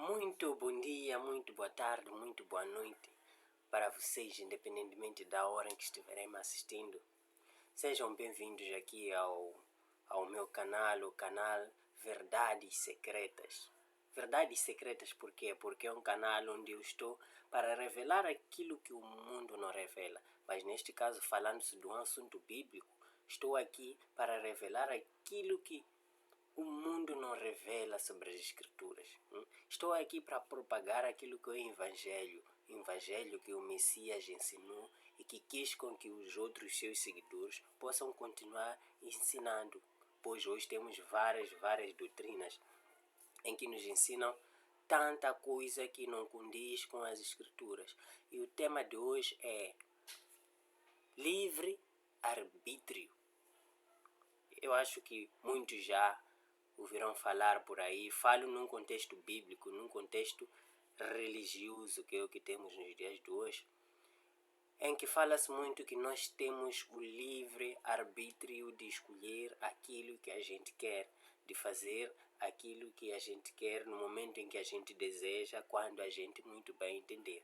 Muito bom dia, muito boa tarde, muito boa noite para vocês, independentemente da hora em que estiverem me assistindo. Sejam bem-vindos aqui ao meu canal, o canal Verdades Secretas. Verdades Secretas por quê? Porque é um canal onde eu estou para revelar aquilo que o mundo não revela. Mas neste caso, falando-se de um assunto bíblico, estou aqui para revelar aquilo que o mundo não revela sobre as Escrituras. Estou aqui para propagar aquilo que é o Evangelho que o Messias ensinou e que quis com que os outros seus seguidores possam continuar ensinando. Pois hoje temos várias doutrinas em que nos ensinam tanta coisa que não condiz com as Escrituras. E o tema de hoje é livre-arbítrio. Eu acho que muitos já ouvirão falar por aí. Falo num contexto bíblico, num contexto religioso, que é o que temos nos dias de hoje, em que fala-se muito que nós temos o livre arbítrio de escolher aquilo que a gente quer, de fazer aquilo que a gente quer no momento em que a gente deseja, quando a gente muito bem entender.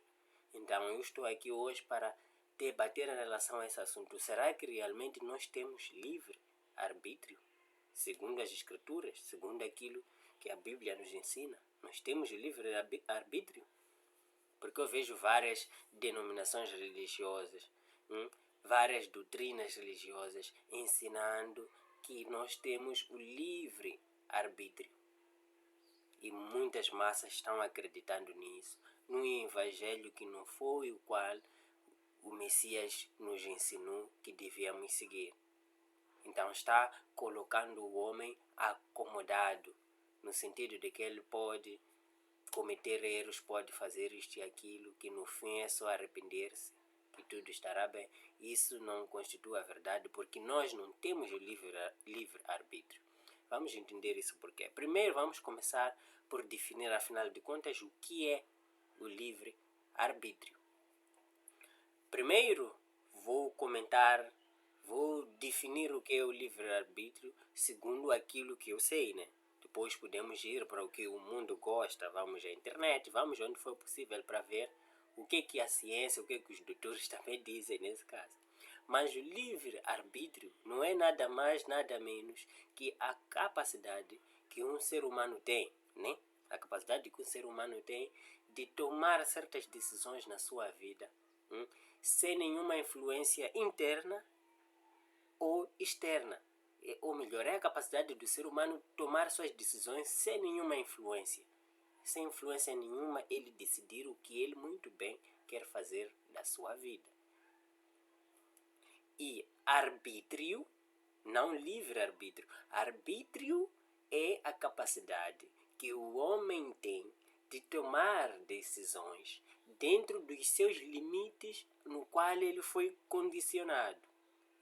Então eu estou aqui hoje para debater em relação a esse assunto. Será que realmente nós temos livre arbítrio? Segundo as Escrituras, segundo aquilo que a Bíblia nos ensina, nós temos livre arbítrio? Porque eu vejo várias denominações religiosas, várias doutrinas religiosas ensinando que nós temos o livre arbítrio. E muitas massas estão acreditando nisso, no Evangelho que não foi o qual o Messias nos ensinou que devíamos seguir. Então está colocando o homem acomodado, no sentido de que ele pode cometer erros, pode fazer isto e aquilo, que no fim é só arrepender-se, que tudo estará bem. Isso não constitui a verdade, porque nós não temos o livre arbítrio. Vamos entender isso por quê. Primeiro vamos começar por definir, afinal de contas, o que é o livre arbítrio. Primeiro vou definir o que é o livre-arbítrio segundo aquilo que eu sei, né? Depois podemos ir para o que o mundo gosta, vamos à internet, vamos onde for possível para ver o que a ciência, o que os doutores também dizem nesse caso. Mas o livre-arbítrio não é nada mais, nada menos que a capacidade que um ser humano tem, né? A capacidade que um ser humano tem de tomar certas decisões na sua vida, sem nenhuma influência interna ou externa. Ou melhor, é a capacidade do ser humano tomar suas decisões sem nenhuma influência. Sem influência nenhuma, ele decidir o que ele muito bem quer fazer da sua vida. E arbítrio, não livre-arbítrio. Arbítrio é a capacidade que o homem tem de tomar decisões dentro dos seus limites no qual ele foi condicionado.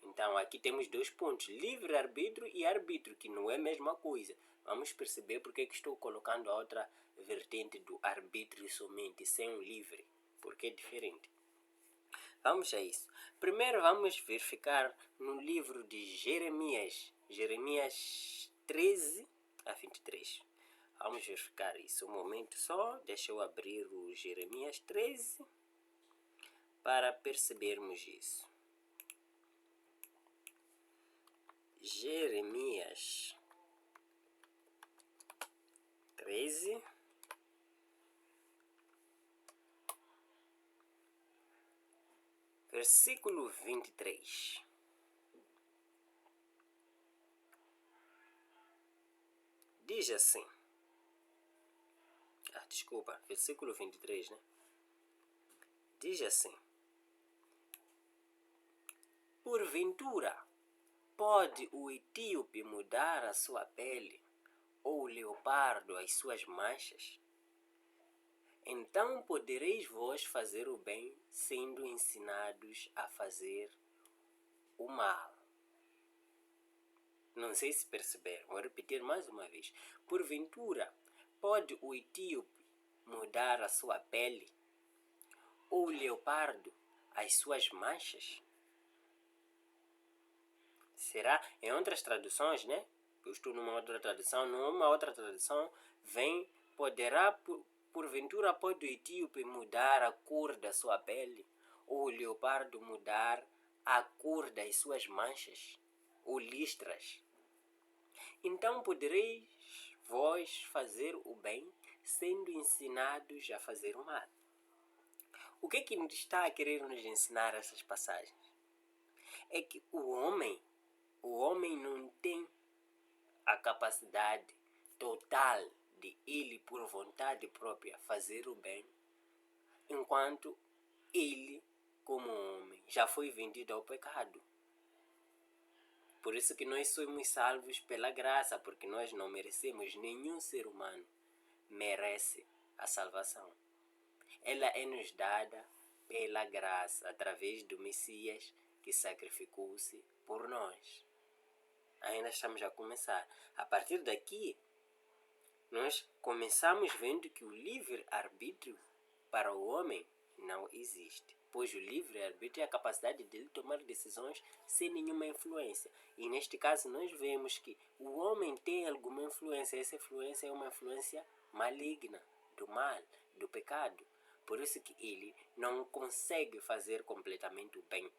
Então aqui temos dois pontos, livre-arbítrio e arbítrio, que não é a mesma coisa. Vamos perceber porque que estou colocando a outra vertente do arbítrio somente, sem o livre, porque é diferente. Vamos a isso. Primeiro vamos verificar no livro de Jeremias 13 a 23. Vamos verificar isso um momento só. Deixa eu abrir o Jeremias 13 para percebermos isso. Jeremias 13, versículo 23. Diz assim. Versículo 23, né? Diz assim: porventura, pode o etíope mudar a sua pele, ou o leopardo as suas manchas? Então podereis vós fazer o bem, sendo ensinados a fazer o mal. Não sei se perceberam, vou repetir mais uma vez. Porventura, pode o etíope mudar a sua pele, ou o leopardo as suas manchas? Será? Em outras traduções, né? Eu estou numa outra tradução, numa outra tradução, poderá porventura pode o etíope mudar a cor da sua pele? Ou o leopardo mudar a cor das suas manchas ou listras? Então podereis vós fazer o bem, sendo ensinados a fazer o mal. O que está a querer nos ensinar essas passagens? É que o homem não tem a capacidade total de ele, por vontade própria, fazer o bem, enquanto ele, como homem, já foi vendido ao pecado. Por isso que nós somos salvos pela graça, porque nós não merecemos, nenhum ser humano merece a salvação. Ela é nos dada pela graça, através do Messias que sacrificou-se por nós. Ainda estamos a começar. A partir daqui, nós começamos vendo que o livre-arbítrio para o homem não existe, pois o livre-arbítrio é a capacidade de ele tomar decisões sem nenhuma influência. E neste caso nós vemos que o homem tem alguma influência. Essa influência é uma influência maligna, do mal, do pecado. Por isso que ele não consegue fazer completamente o bem.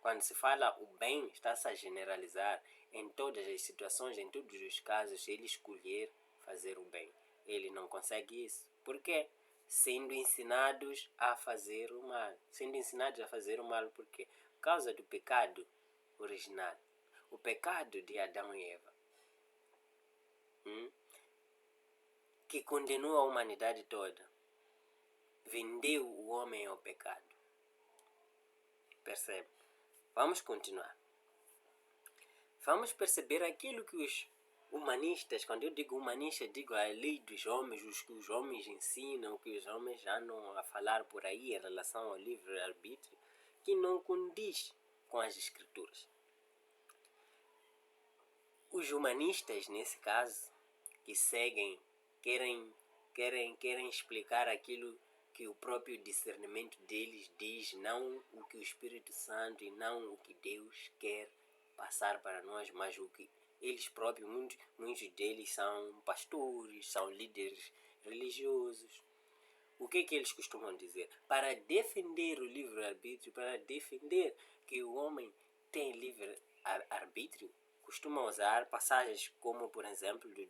Quando se fala o bem, está-se a generalizar em todas as situações, em todos os casos, ele escolher fazer o bem. Ele não consegue isso. Por quê? Sendo ensinados a fazer o mal. Sendo ensinados a fazer o mal por quê? Por causa do pecado original. O pecado de Adão e Eva. Que condenou a humanidade toda. Vendeu o homem ao pecado. Percebe? Vamos continuar. Vamos perceber aquilo que os humanistas, quando eu digo humanista, digo a lei dos homens, os que os homens ensinam, o que os homens andam a falar por aí em relação ao livre-arbítrio, que não condiz com as escrituras. Os humanistas, nesse caso, que seguem, querem explicar aquilo que o próprio discernimento deles diz, não o que o Espírito Santo e não o que Deus quer passar para nós, mas o que eles próprios, muitos deles são pastores, são líderes religiosos. O que eles costumam dizer? Para defender o livre-arbítrio, para defender que o homem tem livre-arbítrio, costumam usar passagens como, por exemplo, de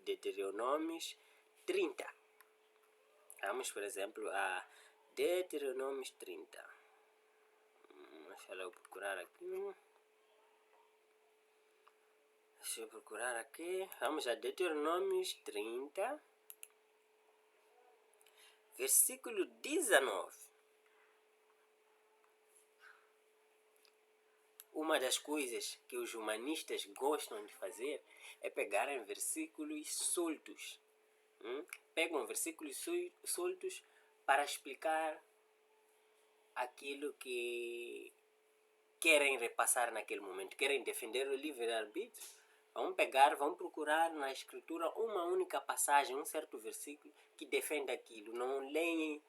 Deuteronômios 30. Vamos, por exemplo, a Deuteronômios 30. Deixa eu procurar aqui. Vamos a Deuteronômios 30, versículo 19. Uma das coisas que os humanistas gostam de fazer é pegarem versículos soltos. Pegam versículos soltos para explicar aquilo que querem repassar naquele momento. Querem defender o livre-arbítrio. Vão procurar na escritura uma única passagem, um certo versículo que defende aquilo. Não leem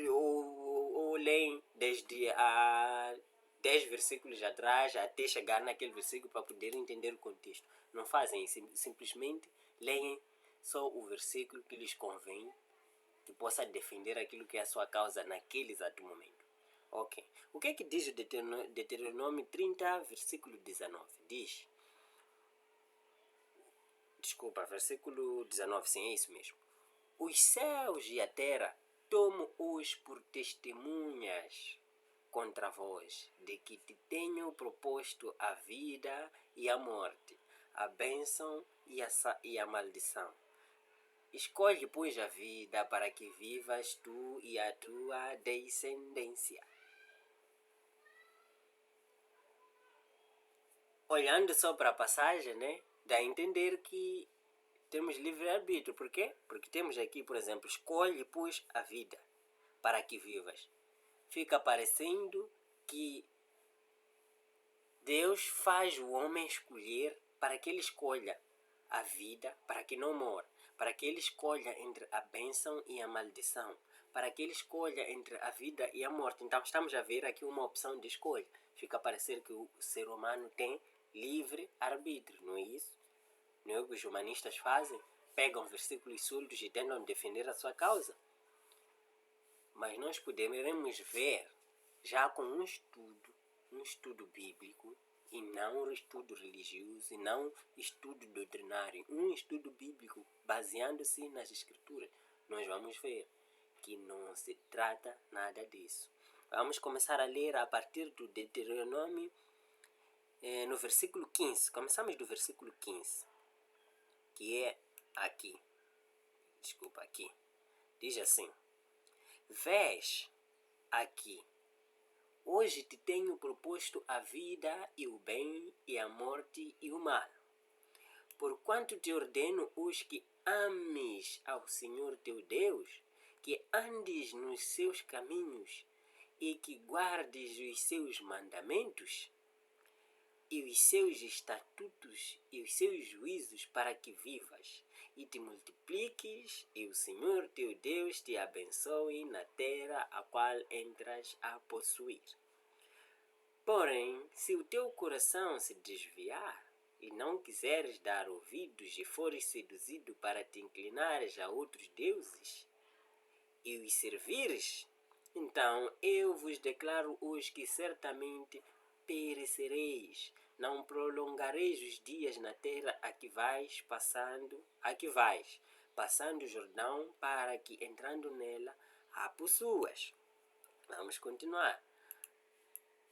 ou leem desde a 10 versículos atrás até chegar naquele versículo para poder entender o contexto. Não fazem isso, simplesmente leem só o versículo que lhes convém, que possa defender aquilo que é a sua causa naquele exato momento. Ok. O que diz o Deuteronômio 30, versículo 19? Diz... Desculpa, versículo 19, sim, é isso mesmo. Os céus e a terra tomo-os por testemunhas contra vós, de que te tenho proposto a vida e a morte, a bênção e a maldição. Escolhe, pois, a vida para que vivas tu e a tua descendência. Olhando só para a passagem, né, dá a entender que temos livre-arbítrio. Por quê? Porque temos aqui, por exemplo, escolhe, pois, a vida para que vivas. Fica parecendo que Deus faz o homem escolher para que ele escolha a vida, para que não morra, para que ele escolha entre a bênção e a maldição, para que ele escolha entre a vida e a morte. Então estamos a ver aqui uma opção de escolha. Fica a parecer que o ser humano tem livre arbítrio, não é isso? Não é o que os humanistas fazem? pegam versículos soltos e tentam defender a sua causa. Mas nós poderemos ver, já com um estudo bíblico, e não um estudo religioso, e não estudo doutrinário, um estudo bíblico baseando-se nas escrituras, nós vamos ver que não se trata nada disso. Vamos começar a ler a partir do Deuteronômio, no versículo 15. Começamos do versículo 15, que é aqui. Desculpa, aqui. Diz assim: Vês aqui, hoje te tenho proposto a vida e o bem, e a morte e o mal. Porquanto te ordeno hoje que ames ao Senhor teu Deus, que andes nos seus caminhos e que guardes os seus mandamentos e os seus estatutos e os seus juízos, para que vivas e te multipliques, e o Senhor teu Deus te abençoe na terra a qual entras a possuir. Porém, se o teu coração se desviar e não quiseres dar ouvidos e fores seduzido para te inclinares a outros deuses e os servires, então eu vos declaro hoje que certamente perecereis, não prolongareis os dias na terra a que vais passando o Jordão, para que entrando nela a possuas. Vamos continuar.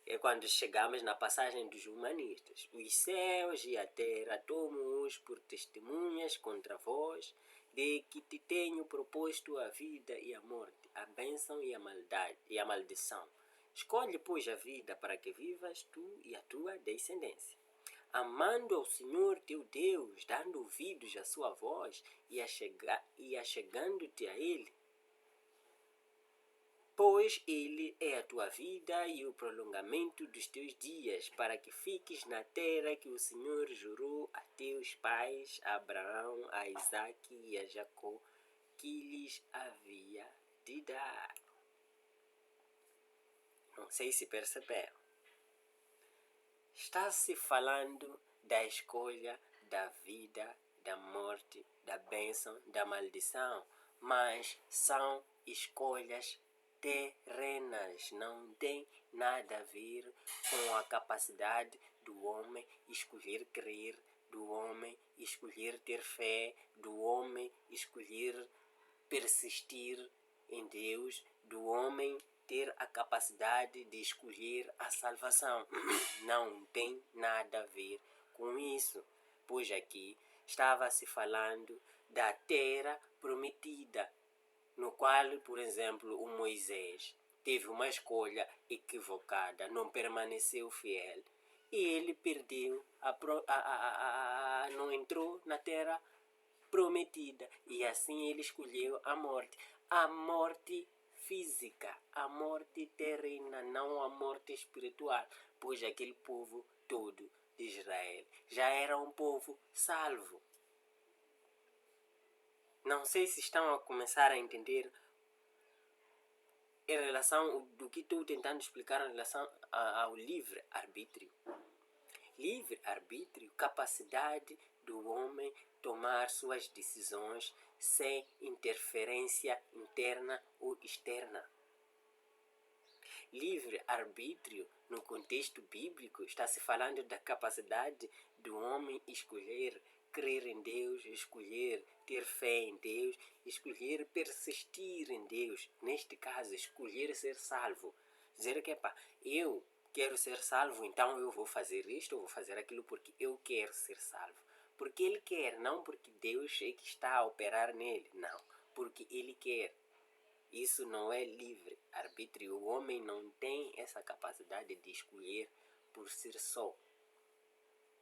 É quando chegamos na passagem dos humanistas. Os céus e a terra tomo-os por testemunhas contra vós, de que te tenho proposto a vida e a morte, a bênção e a maldade e a maldição. Escolhe, pois, a vida para que vivas tu e a tua descendência, amando ao Senhor teu Deus, dando ouvidos à sua voz e achegando-te a Ele, pois Ele é a tua vida e o prolongamento dos teus dias, para que fiques na terra que o Senhor jurou a teus pais, a Abraão, a Isaque e a Jacó, que lhes havia de dar. Não sei se perceberam. Está-se falando da escolha da vida, da morte, da bênção, da maldição, mas são escolhas terrenas, não tem nada a ver com a capacidade do homem escolher crer, do homem escolher ter fé, do homem escolher persistir em Deus, do homem ter a capacidade de escolher a salvação. Não tem nada a ver com isso, pois aqui estava se falando da terra prometida, no qual, por exemplo, o Moisés teve uma escolha equivocada, não permaneceu fiel e ele perdeu, não entrou na terra prometida, e assim ele escolheu a morte física, a morte terrena, não a morte espiritual, pois aquele povo todo de Israel já era um povo salvo. Não sei se estão a começar a entender em relação do que estou tentando explicar em relação ao livre-arbítrio. Livre-arbítrio, capacidade do homem tomar suas decisões sem interferência interna ou externa. Livre-arbítrio, no contexto bíblico, está se falando da capacidade do homem escolher crer em Deus, escolher ter fé em Deus, escolher persistir em Deus. Neste caso, escolher ser salvo. Dizer que, eu quero ser salvo, então eu vou fazer isto, eu vou fazer aquilo porque eu quero ser salvo. Porque ele quer, não porque Deus é que está a operar nele, não. Porque ele quer. Isso não é livre arbítrio. O homem não tem essa capacidade de escolher por si só,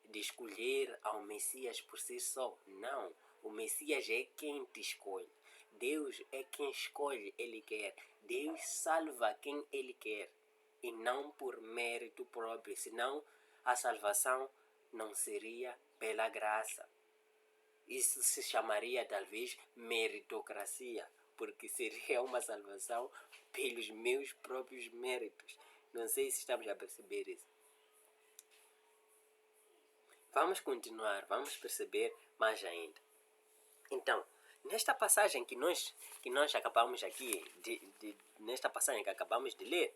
de escolher ao Messias por si só. Não, o Messias é quem te escolhe. Deus é quem escolhe, Ele quer. Deus salva quem Ele quer, e não por mérito próprio, senão a salvação não seria pela graça. Isso se chamaria talvez meritocracia, porque seria uma salvação pelos meus próprios méritos. Não sei se estamos a perceber isso. Vamos continuar, vamos perceber mais ainda. Então, Nesta passagem que nós acabamos aqui, nesta passagem que acabamos de ler,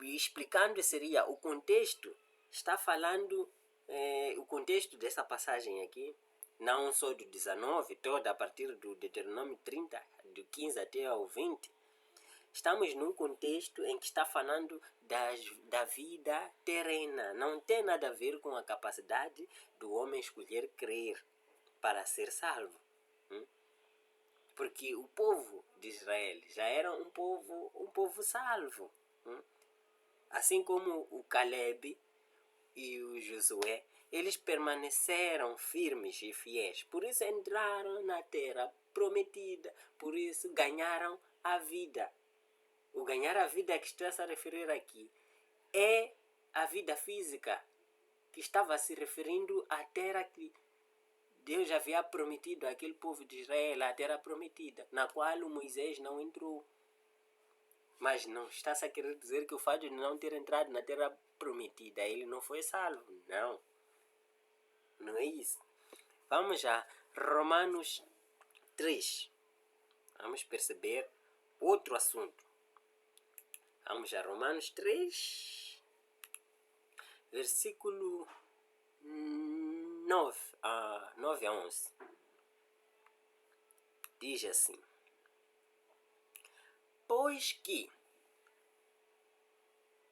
explicando seria o contexto, está falando, o contexto dessa passagem aqui, não só do 19, toda a partir do Deuteronômio 30, do 15 até ao 20, estamos num contexto em que está falando da vida terrena. Não tem nada a ver com a capacidade do homem escolher crer para ser salvo. Porque o povo de Israel já era um povo salvo. Assim como o Caleb e o Josué, eles permaneceram firmes e fiéis. Por isso entraram na terra prometida. Por isso ganharam a vida. O ganhar a vida que está a se referir aqui é a vida física, que estava se referindo à terra que Deus havia prometido àquele povo de Israel, a terra prometida, na qual o Moisés não entrou. Mas não está-se a querer dizer que o fato de não ter entrado na terra prometida, ele não foi salvo. Não. Não é isso. Vamos a Romanos 3. Vamos perceber outro assunto. Vamos a Romanos 3, versículo 9 a 11. Diz assim: pois que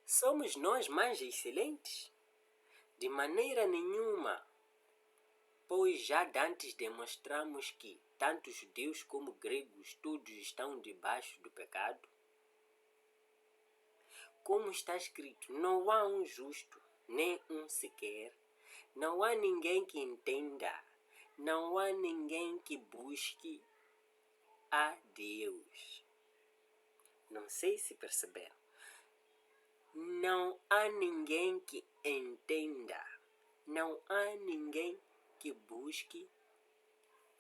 somos nós mais excelentes? De maneira nenhuma, pois já dantes demonstramos que tanto judeus como gregos todos estão debaixo do pecado. Como está escrito, não há um justo, nem um sequer. Não há ninguém que entenda. Não há ninguém que busque a Deus. Não sei se perceberam. Não há ninguém que entenda. Não há ninguém que busque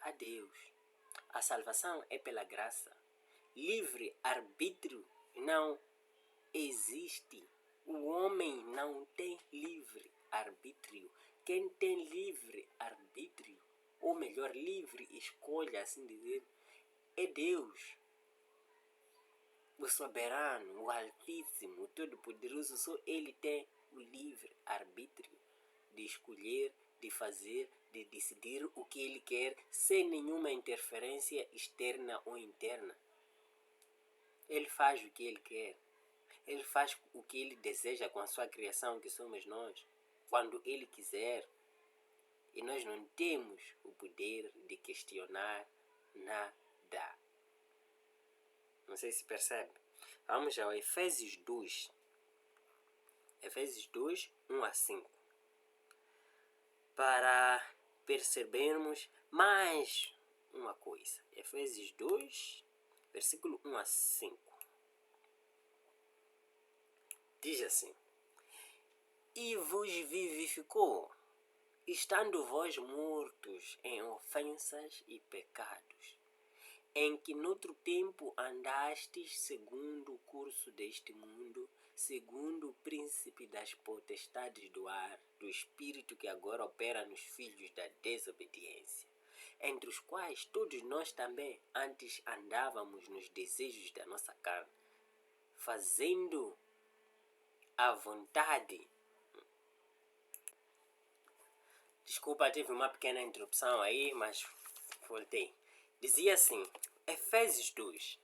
a Deus. A salvação é pela graça. Livre arbítrio não existe. O homem não tem livre arbítrio. Quem tem livre arbítrio, ou melhor, livre escolha, assim dizer, é Deus. O soberano, o altíssimo, o todo-poderoso, só Ele tem o livre arbítrio de escolher, de fazer, de decidir o que Ele quer, sem nenhuma interferência externa ou interna. Ele faz o que Ele quer. Ele faz o que Ele deseja com a sua criação, que somos nós, quando Ele quiser. E nós não temos o poder de questionar nada. Não sei se percebe. Vamos ao Efésios 2. Efésios 2, 1 a 5. Para percebermos mais uma coisa. Efésios 2, versículo 1 a 5. Diz assim: e vos vivificou, estando vós mortos em ofensas e pecados, em que noutro tempo andastes segundo o curso deste mundo, segundo o príncipe das potestades do ar, do espírito que agora opera nos filhos da desobediência, entre os quais todos nós também antes andávamos nos desejos da nossa carne, fazendo a vontade. Desculpa, tive uma pequena interrupção aí, mas voltei. Dizia assim, Efésios 2: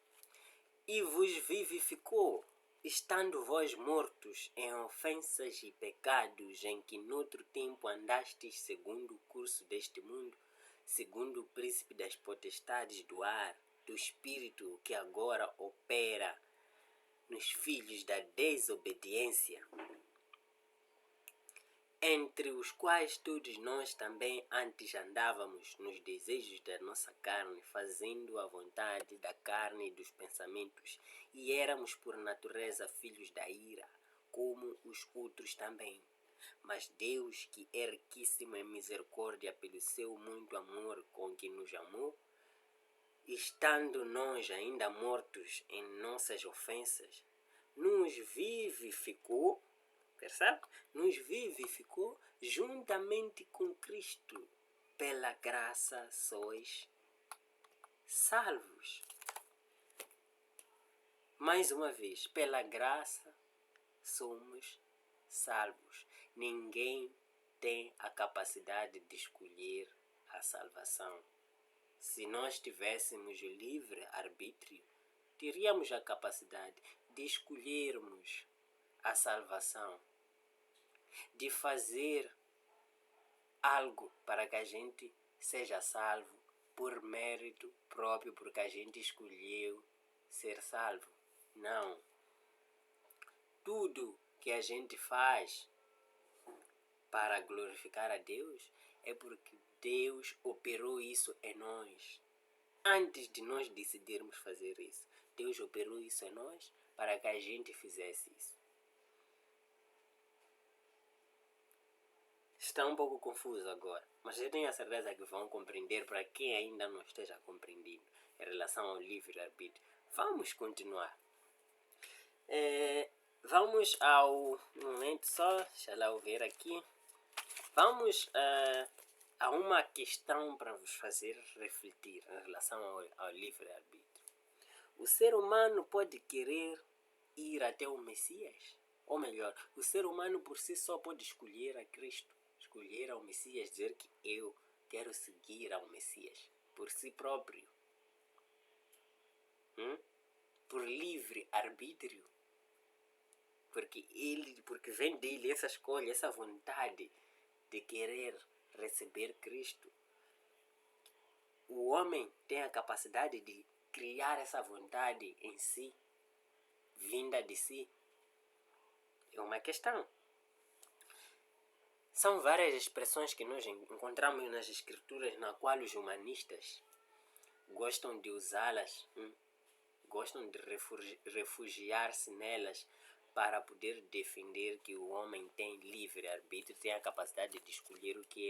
e vos vivificou, estando vós mortos em ofensas e pecados, em que noutro tempo andastes segundo o curso deste mundo, segundo o príncipe das potestades do ar, do espírito que agora opera nos filhos da desobediência, entre os quais todos nós também antes andávamos nos desejos da nossa carne, fazendo a vontade da carne e dos pensamentos, e éramos por natureza filhos da ira, como os outros também. Mas Deus, que é riquíssimo em misericórdia pelo seu muito amor com que nos amou, estando nós ainda mortos em nossas ofensas, nos vivificou, percebe? Nos vivificou juntamente com Cristo. pela graça sois salvos. Mais uma vez, pela graça somos salvos. Ninguém tem a capacidade de escolher a salvação. Se nós tivéssemos o livre arbítrio, teríamos a capacidade de escolhermos a salvação, de fazer algo para que a gente seja salvo por mérito próprio, porque a gente escolheu ser salvo. Não. Tudo que a gente faz para glorificar a Deus é porque Deus operou isso em nós. Antes de nós decidirmos fazer isso, Deus operou isso em nós para que a gente fizesse isso. Está um pouco confuso agora, mas eu tenho a certeza que vão compreender para quem ainda não esteja compreendendo em relação ao livre-arbítrio. Vamos continuar. Vamos ao momento só, deixa lá eu ver aqui. Vamos a uma questão para vos fazer refletir em relação ao livre-arbítrio. O ser humano pode querer ir até o Messias? Ou melhor, o ser humano por si só pode escolher a Cristo, escolher ao Messias, dizer que eu quero seguir ao Messias por si próprio? Por livre-arbítrio? Porque vem dele essa escolha, essa vontade de querer receber Cristo. O homem tem a capacidade de criar essa vontade em si, vinda de si. É uma questão. São várias expressões que nós encontramos nas escrituras, na qual os humanistas gostam de usá-las, gostam de refugiar-se nelas para poder defender que o homem tem livre-arbítrio, tem a capacidade de escolher o que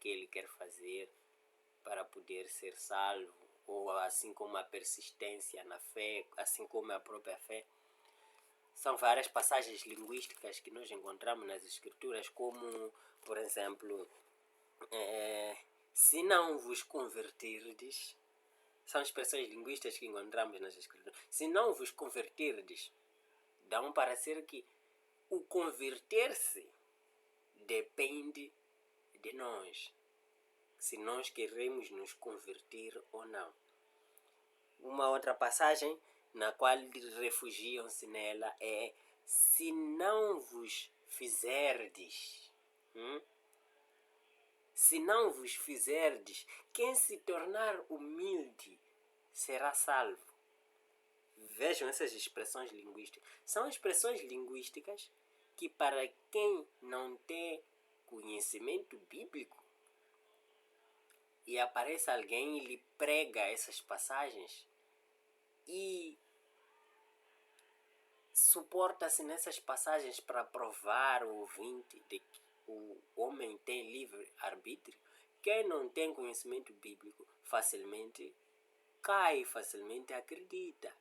ele quer fazer para poder ser salvo, ou assim como a persistência na fé, assim como a própria fé. São várias passagens linguísticas que nós encontramos nas escrituras, como, por exemplo, se não vos converterdes, são expressões linguísticas que encontramos nas escrituras. Se não vos converterdes, dá um parecer que o converter-se depende de nós, se nós queremos nos converter ou não. Uma outra passagem na qual refugiam-se nela é: se não vos fizerdes, se não vos fizerdes, quem se tornar humilde será salvo. Vejam essas expressões linguísticas. São expressões linguísticas que, para quem não tem conhecimento bíblico, e aparece alguém e lhe prega essas passagens e suporta-se nessas passagens para provar o ouvinte de que o homem tem livre-arbítrio, quem não tem conhecimento bíblico facilmente cai, facilmente acredita.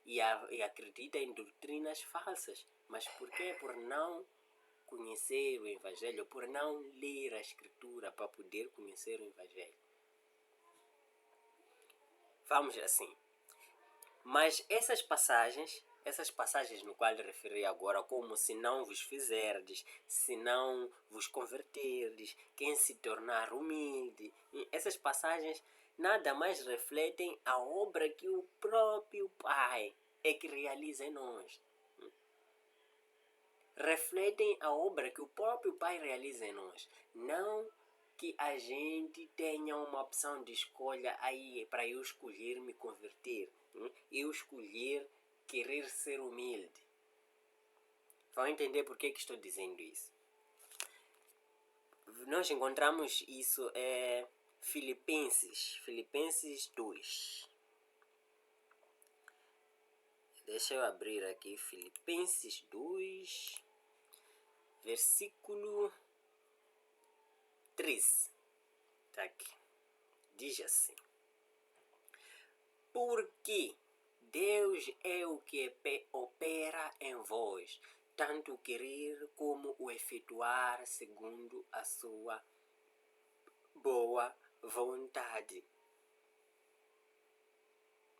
E acredita em doutrinas falsas. Mas por quê? Por não conhecer o Evangelho, por não ler a Escritura para poder conhecer o Evangelho. Vamos assim. Mas essas passagens no qual referi agora, como se não vos fizerdes, se não vos converterdes, quem se tornar humilde, essas passagens nada mais refletem a obra que o próprio Pai é que realiza em nós. Refletem a obra que o próprio Pai realiza em nós. Não que a gente tenha uma opção de escolha aí para eu escolher me converter, eu escolher querer ser humilde. Vão entender por que estou dizendo isso. Nós encontramos isso Filipenses 2. Deixa eu abrir aqui Filipenses 2, versículo 13. Tá aqui. Diz assim: porque Deus é o que opera em vós, tanto o querer como o efetuar segundo a sua boa vontade.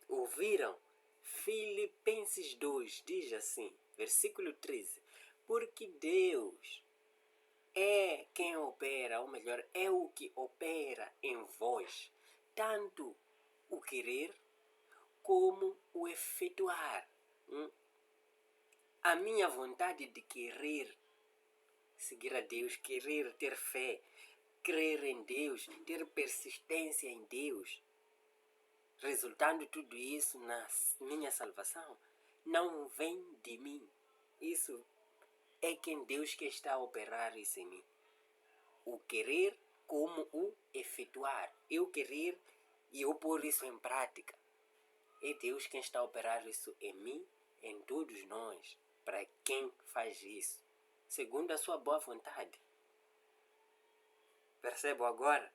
Ouviram? Filipenses 2 diz assim, versículo 13. Porque Deus é quem opera, ou melhor, é o que opera em vós, tanto o querer como o efetuar. A minha vontade de querer seguir a Deus, querer ter fé, crer em Deus, ter persistência em Deus, resultando tudo isso na minha salvação, não vem de mim. Isso é quem Deus que está a operar isso em mim. O querer como o efetuar. Eu querer e eu pôr isso em prática. É Deus quem está a operar isso em mim, em todos nós, para quem faz isso, segundo a sua boa vontade. Percebo agora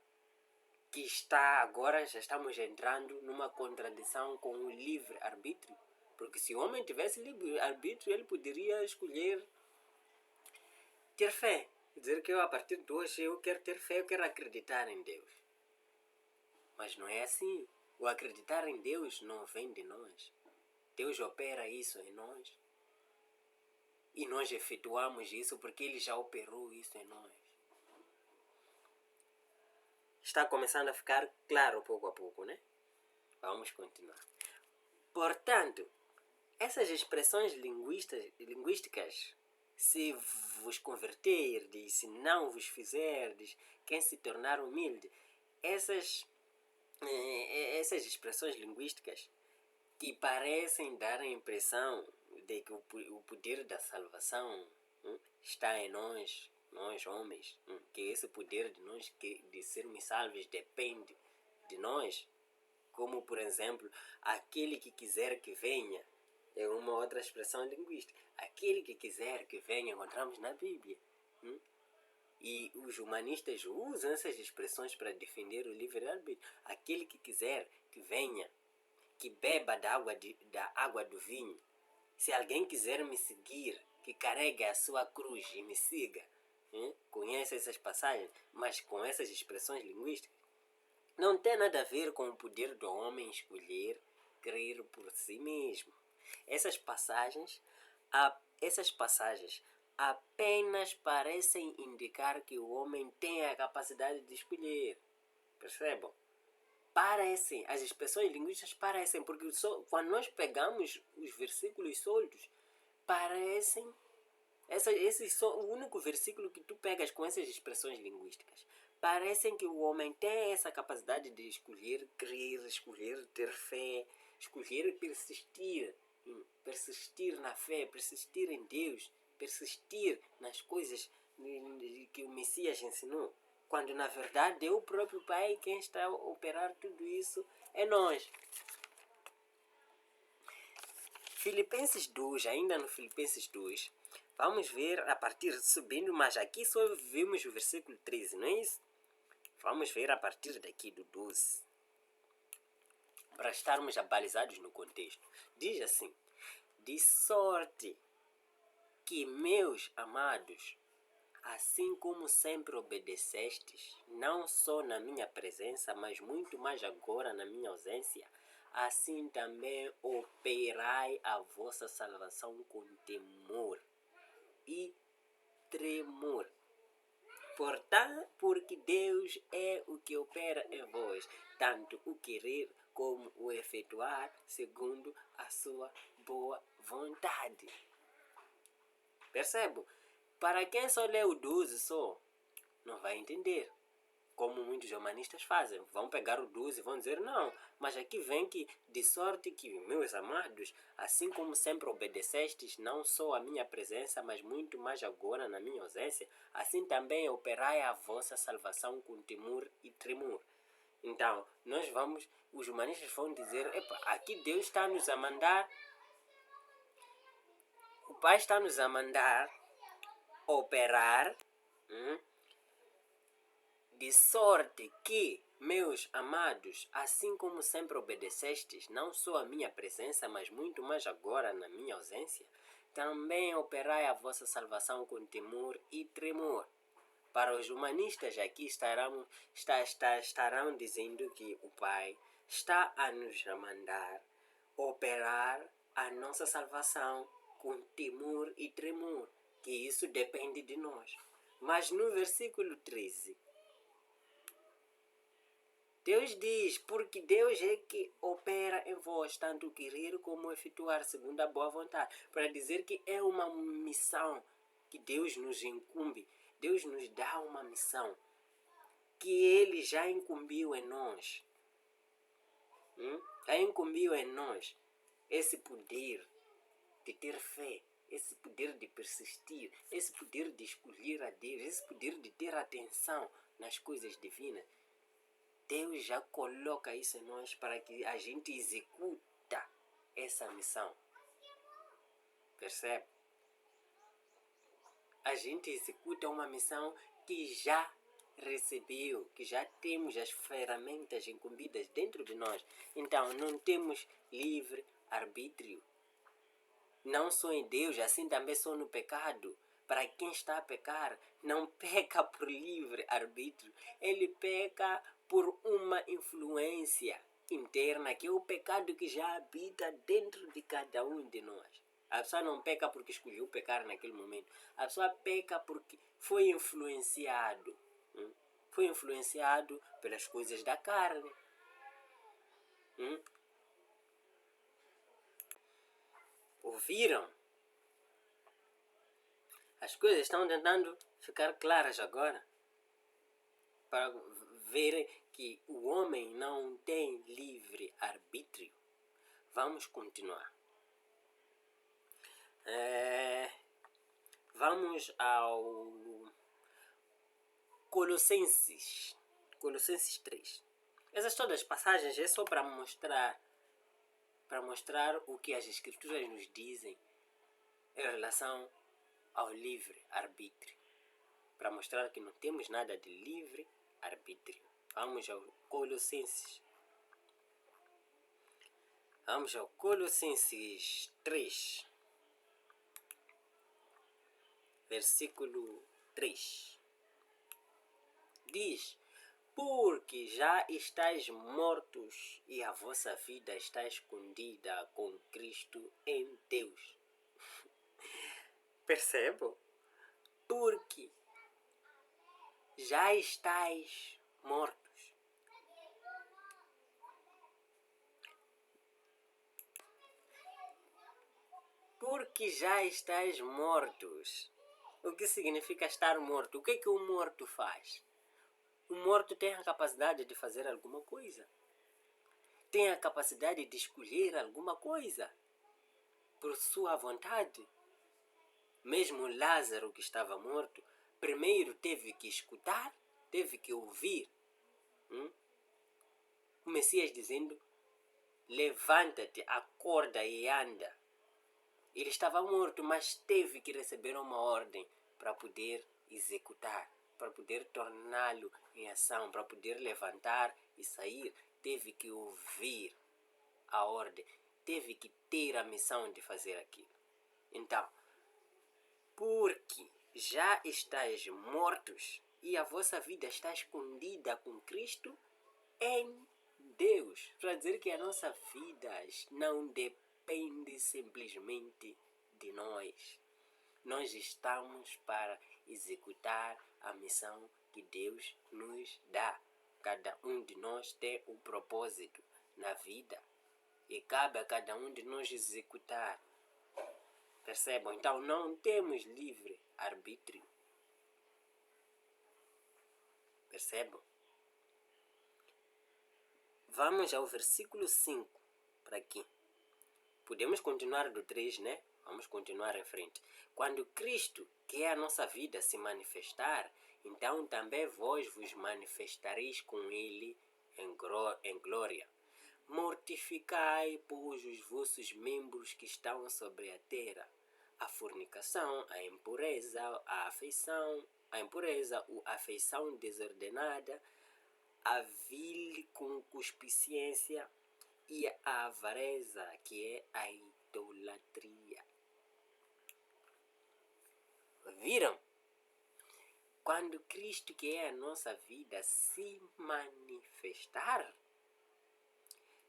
que já estamos entrando numa contradição com o livre-arbítrio. Porque se o homem tivesse livre-arbítrio, ele poderia escolher ter fé. Dizer que a partir de hoje eu quero ter fé, eu quero acreditar em Deus. Mas não é assim. O acreditar em Deus não vem de nós. Deus opera isso em nós. E nós efetuamos isso porque Ele já operou isso em nós. Está começando a ficar claro pouco a pouco, né? Vamos continuar. Portanto, essas expressões linguísticas, se vos converterdes, se não vos fizerdes, quem se tornar humilde, essas expressões linguísticas que parecem dar a impressão de que o poder da salvação está em nós homens, que esse poder de nós, de sermos salvos, depende de nós, como por exemplo, aquele que quiser que venha, é uma outra expressão linguística, aquele que quiser que venha, encontramos na Bíblia. E os humanistas usam essas expressões para defender o livre-arbítrio. Aquele que quiser que venha, que beba da água do vinho. Se alguém quiser me seguir, que carregue a sua cruz e me siga. Conhece essas passagens, mas com essas expressões linguísticas, não tem nada a ver com o poder do homem escolher crer por si mesmo. Essas passagens apenas parecem indicar que o homem tem a capacidade de escolher. Percebam? Parecem, as expressões linguísticas parecem, porque quando nós pegamos os versículos soltos, parecem. O único versículo que tu pegas com essas expressões linguísticas. Parecem que o homem tem essa capacidade de escolher crer, escolher ter fé, escolher persistir. Persistir na fé, persistir em Deus, persistir nas coisas que o Messias ensinou. Quando na verdade é o próprio Pai quem está a operar tudo isso é nós. Filipenses 2, ainda no Filipenses 2, vamos ver a partir subindo, mas aqui só vimos o versículo 13, não é isso? Vamos ver a partir daqui do 12. Para estarmos abalizados no contexto. Diz assim: de sorte que, meus amados, assim como sempre obedecestes, não só na minha presença, mas muito mais agora na minha ausência, assim também operai a vossa salvação com temor e tremor. Portanto, porque Deus é o que opera em vós, tanto o querer como o efetuar, segundo a sua boa vontade. Percebo? Para quem só lê o 12 só, não vai entender. Como muitos humanistas fazem. Vão pegar o 12 e vão dizer não. Mas aqui vem que, de sorte que, meus amados, assim como sempre obedecestes, não só a minha presença, mas muito mais agora na minha ausência, assim também operai a vossa salvação com temor e tremor. Então, os humanistas vão dizer, aqui Deus está nos a mandar, o Pai está nos a mandar operar, de sorte que, meus amados, assim como sempre obedecestes, não só a minha presença, mas muito mais agora na minha ausência, também operai a vossa salvação com temor e tremor. Para os humanistas aqui estarão dizendo que o Pai está a nos mandar operar a nossa salvação com temor e tremor, que isso depende de nós. Mas no versículo 13, Deus diz, porque Deus é que opera em vós, tanto querer como efetuar, segundo a boa vontade, para dizer que é uma missão que Deus nos incumbe. Deus nos dá uma missão que Ele já incumbiu em nós. Já incumbiu em nós esse poder de ter fé, esse poder de persistir, esse poder de escolher a Deus, esse poder de ter atenção nas coisas divinas. Deus já coloca isso em nós para que a gente executa essa missão. Percebe? A gente executa uma missão que já recebeu, que já temos as ferramentas incumbidas dentro de nós. Então não temos livre arbítrio. Não só em Deus, assim também só no pecado. Para quem está a pecar, não peca por livre arbítrio. Ele peca por uma influência interna, que é o pecado que já habita dentro de cada um de nós. A pessoa não peca porque escolheu pecar naquele momento. A pessoa peca porque foi influenciado. Foi influenciado pelas coisas da carne. Ouviram? As coisas estão tentando ficar claras agora, para ver que o homem não tem livre arbítrio. Vamos continuar. Vamos ao Colossenses 3. Essas todas as passagens é só para mostrar o que as Escrituras nos dizem em relação ao livre arbítrio, para mostrar que não temos nada de livre arbítrio. Vamos ao Colossenses. Vamos ao Colossenses 3, versículo 3. Diz: porque já estáis mortos e a vossa vida está escondida com Cristo em Deus. Percebam? Porque já estáis mortos. Porque já estáis mortos. O que significa estar morto? O que é que o morto faz? O morto tem a capacidade de fazer alguma coisa. Tem a capacidade de escolher alguma coisa por sua vontade. Mesmo Lázaro, que estava morto, primeiro teve que escutar, teve que ouvir. O Messias dizendo: levanta-te, acorda e anda. Ele estava morto, mas teve que receber uma ordem para poder executar, para poder torná-lo em ação, para poder levantar e sair. Teve que ouvir a ordem, teve que ter a missão de fazer aquilo. Então, porque já estáis mortos e a vossa vida está escondida com Cristo em Deus. Para dizer que a nossa vida não depende simplesmente de nós. Nós estamos para executar a missão que Deus nos dá. Cada um de nós tem um propósito na vida e cabe a cada um de nós executar. Percebam? Então não temos livre arbítrio. Percebam? Vamos ao versículo 5 para aqui. Podemos continuar do 3, né? Vamos continuar em frente. Quando Cristo, que é a nossa vida, se manifestar, então também vós vos manifestareis com Ele em glória. Mortificai, pois, os vossos membros que estão sobre a terra: a fornicação, a impureza, a afeição desordenada, a vil concupiscência e a avareza, que é a idolatria. Viram? quando Cristo, que é a nossa vida, se manifestar,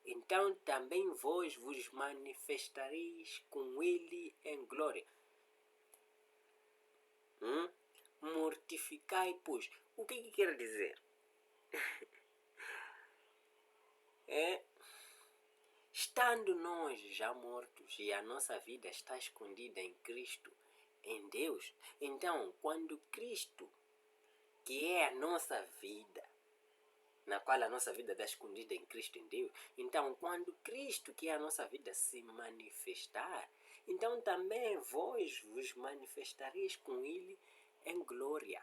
então também vós vos manifestareis com Ele em glória. Mortificai, pois. O que quer dizer? Estando nós já mortos e a nossa vida está escondida em Cristo, em Deus, então quando Cristo, que é a nossa vida, na qual a nossa vida está escondida em Cristo, em Deus, então quando Cristo, que é a nossa vida, se manifestar, então também vós vos manifestareis com Ele em glória.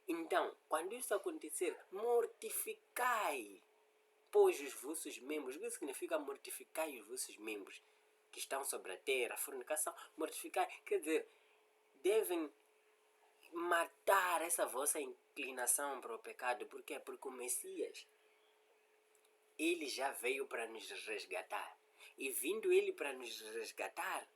Então, quando isso acontecer, mortificai, pois, os vossos membros. O que significa mortificai os vossos membros que estão sobre a terra? Fornicação, mortificar, quer dizer, devem matar essa vossa inclinação para o pecado. Por quê? Porque o Messias, ele já veio para nos resgatar. E vindo ele para nos resgatar,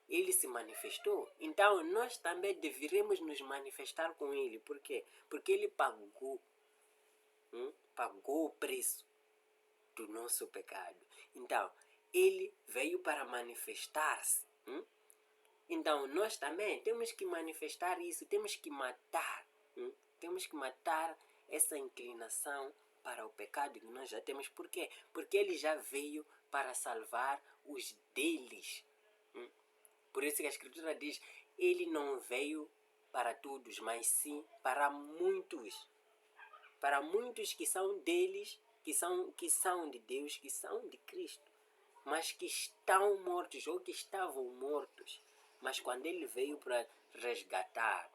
ele se manifestou. Então nós também deveremos nos manifestar com ele. Por quê? Porque ele pagou o preço do nosso pecado. Então, ele veio para manifestar-se. Então, nós também temos que manifestar isso, temos que matar. Temos que matar essa inclinação para o pecado que nós já temos. Por quê? Porque ele já veio para salvar os deles. Por isso que a Escritura diz, ele não veio para todos, mas sim para muitos. Para muitos que são deles, que são de Deus, que são de Cristo, mas que estão mortos ou que estavam mortos. Mas quando ele veio para resgatar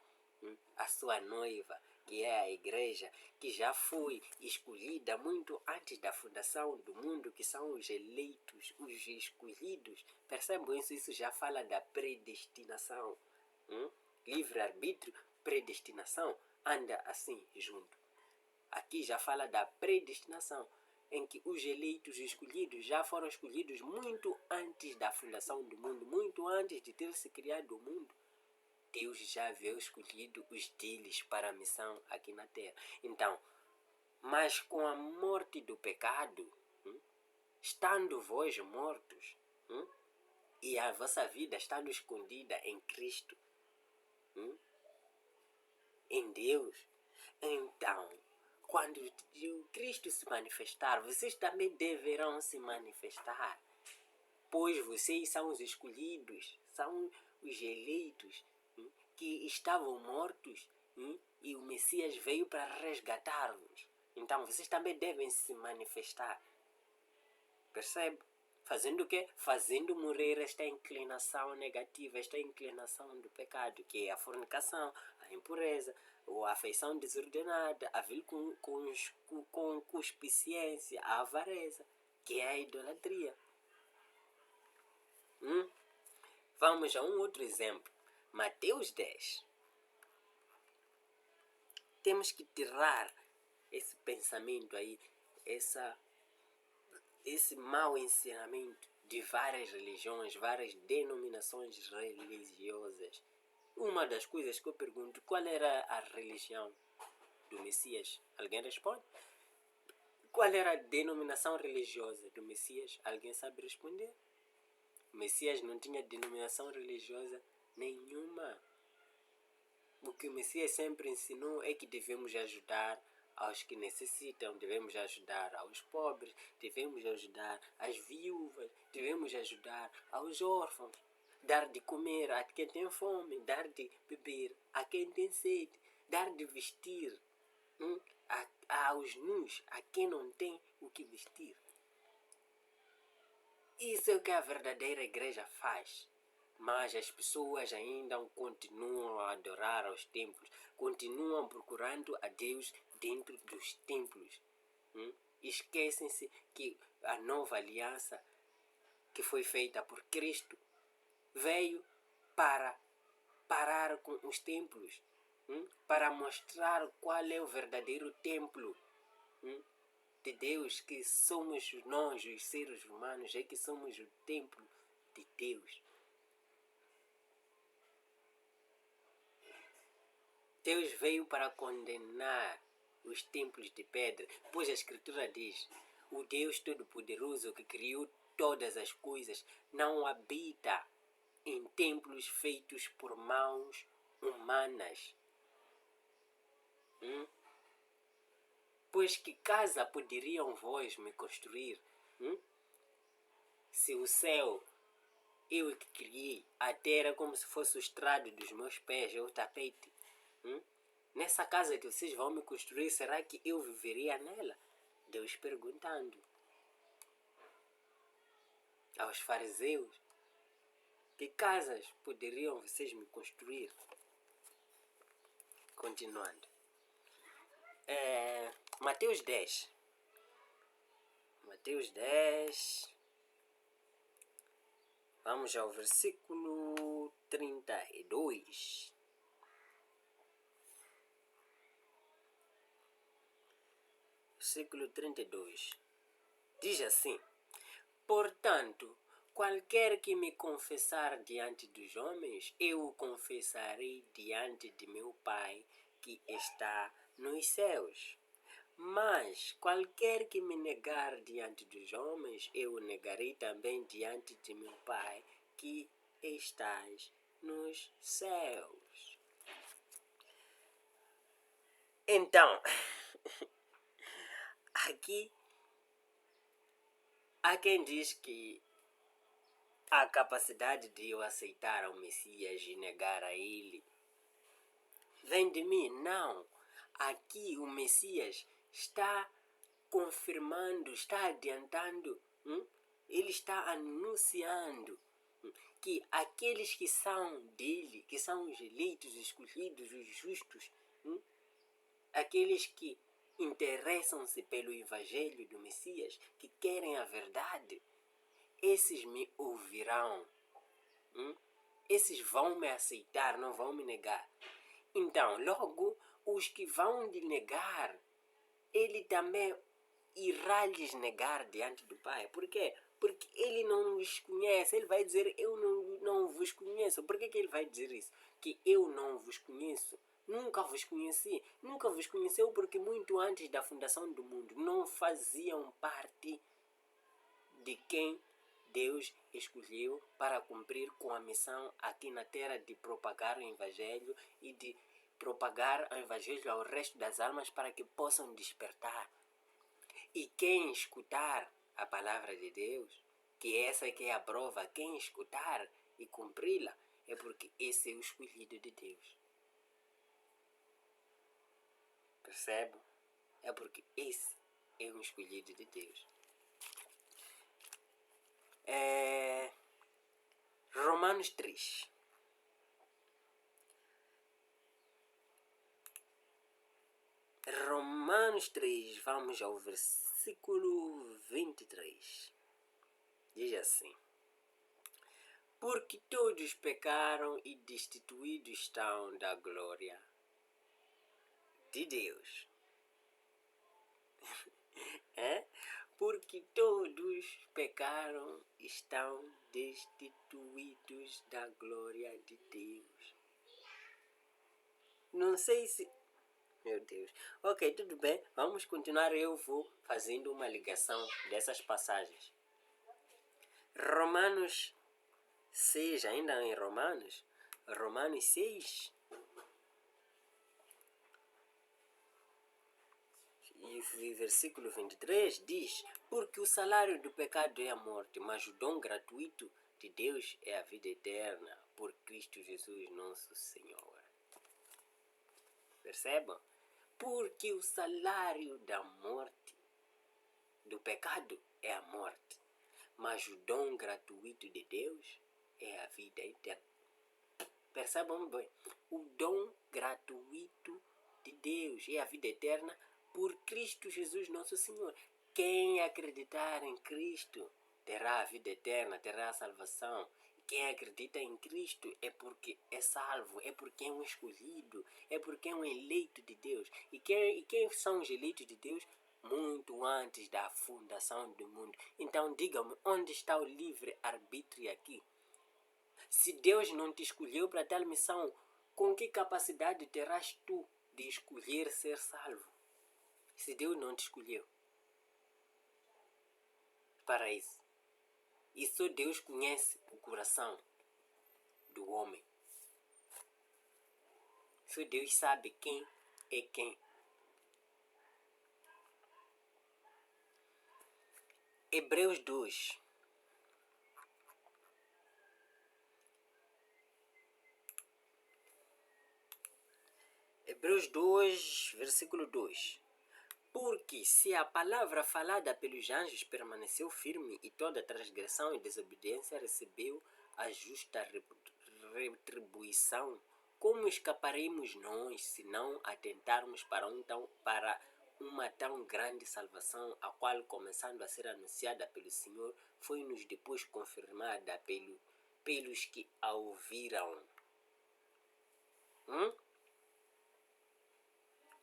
a sua noiva, que é a igreja, que já foi escolhida muito antes da fundação do mundo, que são os eleitos, os escolhidos. Percebam isso? Isso já fala da predestinação. Livre-arbítrio, predestinação, anda assim junto. Aqui já fala da predestinação, em que os eleitos escolhidos já foram escolhidos muito antes da fundação do mundo, muito antes de ter se criado o mundo. Deus já havia escolhido os deles para a missão aqui na terra. Então, mas com a morte do pecado, estando vós mortos, e a vossa vida estando escondida em Cristo, em Deus, então, quando o Cristo se manifestar, vocês também deverão se manifestar, pois vocês são os escolhidos, são os eleitos, que estavam mortos, e o Messias veio para resgatar-vos. Então vocês também devem se manifestar. Percebe? Fazendo o quê? Fazendo morrer esta inclinação negativa, esta inclinação do pecado, que é a fornicação, a impureza, ou a afeição desordenada, a vil concupiscência, a avareza, que é a idolatria. Vamos a um outro exemplo. Mateus 10. Temos que tirar esse pensamento aí, esse mau ensinamento de várias religiões, várias denominações religiosas. Uma das coisas que eu pergunto, qual era a religião do Messias? Alguém responde? Qual era a denominação religiosa do Messias? Alguém sabe responder? O Messias não tinha denominação religiosa nenhuma. O que o Messias sempre ensinou é que devemos ajudar aos que necessitam, devemos ajudar aos pobres, devemos ajudar as viúvas, devemos ajudar aos órfãos, dar de comer a quem tem fome, dar de beber a quem tem sede, dar de vestir aos nus, a quem não tem o que vestir. Isso é o que a verdadeira igreja faz. Mas as pessoas ainda continuam a adorar aos templos, continuam procurando a Deus dentro dos templos. Esquecem-se que a nova aliança que foi feita por Cristo veio para parar com os templos, para mostrar qual é o verdadeiro templo de Deus, que somos nós, os seres humanos, é que somos o templo de Deus. Deus veio para condenar os templos de pedra, pois a Escritura diz: o Deus Todo-Poderoso que criou todas as coisas não habita em templos feitos por mãos humanas. Pois que casa poderiam vós me construir? Se o céu eu que criei, a terra como se fosse o estrado dos meus pés, ou o tapete. Nessa casa que vocês vão me construir, será que eu viveria nela? Deus perguntando aos fariseus: que casas poderiam vocês me construir? Continuando. Mateus 10. Mateus 10. Vamos ao versículo 32. Versículo 32. Diz assim: portanto, qualquer que me confessar diante dos homens, eu o confessarei diante de meu Pai que está nos céus. Mas qualquer que me negar diante dos homens, eu o negarei também diante de meu Pai que estás nos céus. Então, aqui há quem diz que a capacidade de eu aceitar ao Messias e negar a ele vem de mim. Não. Aqui o Messias está confirmando, está adiantando, ele está anunciando que aqueles que são dele, que são os eleitos, os escolhidos, os justos, aqueles que interessam-se pelo Evangelho do Messias, que querem a verdade, esses me ouvirão. Esses vão me aceitar, não vão me negar. Então, logo, os que vão lhe negar, ele também irá lhes negar diante do Pai. Por quê? Porque ele não os conhece. Ele vai dizer: eu não vos conheço. Por que ele vai dizer isso? Que eu não vos conheço. Nunca vos conheci. Nunca vos conheceu porque muito antes da fundação do mundo não faziam parte de quem Deus escolheu para cumprir com a missão aqui na terra de propagar o Evangelho e de propagar o Evangelho ao resto das almas para que possam despertar. E quem escutar a palavra de Deus, que essa que é a prova, quem escutar e cumpri-la, é porque esse é o escolhido de Deus. Percebe? É porque esse é um escolhido de Deus. Romanos 3. Romanos 3, vamos ao versículo 23. Diz assim: porque todos pecaram e destituídos estão da glória de Deus. Porque todos pecaram e estão destituídos da glória de Deus. Não sei se... Meu Deus. Ok, tudo bem. Vamos continuar. Eu vou fazendo uma ligação dessas passagens. Romanos 6, ainda em Romanos 6. E versículo 23 diz: porque o salário do pecado é a morte, mas o dom gratuito de Deus é a vida eterna por Cristo Jesus nosso Senhor. Percebam? Porque o salário da morte, do pecado, é a morte, mas o dom gratuito de Deus é a vida eterna. Percebam bem? O dom gratuito de Deus é a vida eterna por Cristo Jesus nosso Senhor. Quem acreditar em Cristo terá a vida eterna, terá a salvação. Quem acredita em Cristo é porque é salvo, é porque é um escolhido, é porque é um eleito de Deus. E quem são os eleitos de Deus? Muito antes da fundação do mundo. Então digam-me, onde está o livre-arbítrio aqui? Se Deus não te escolheu para tal missão com que capacidade terás tu de escolher ser salvo, se Deus não te escolheu para isso? E só Deus conhece o coração do homem. Só Deus sabe quem é quem. Hebreus 2. Hebreus 2, versículo 2. Porque se a palavra falada pelos anjos permaneceu firme e toda transgressão e desobediência recebeu a justa retribuição, como escaparemos nós se não atentarmos para uma tão grande salvação, a qual, começando a ser anunciada pelo Senhor, foi-nos depois confirmada pelos que a ouviram?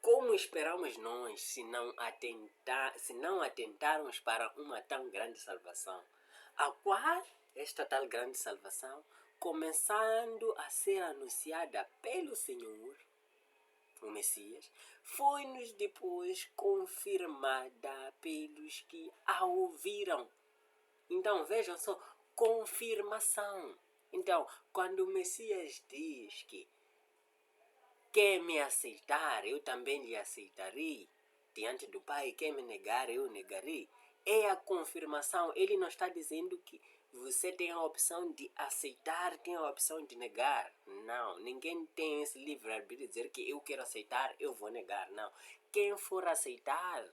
Como esperamos nós se não atentarmos para uma tão grande salvação, a qual, esta tal grande salvação, começando a ser anunciada pelo Senhor, o Messias, foi-nos depois confirmada pelos que a ouviram. Então vejam só, confirmação. Então, quando o Messias diz que quem me aceitar, eu também lhe aceitarei. Diante do Pai, quem me negar, eu negarei. É a confirmação. Ele não está dizendo que você tem a opção de aceitar, tem a opção de negar. Não, ninguém tem esse livre-arbítrio de dizer que eu quero aceitar, eu vou negar. Não. Quem for aceitar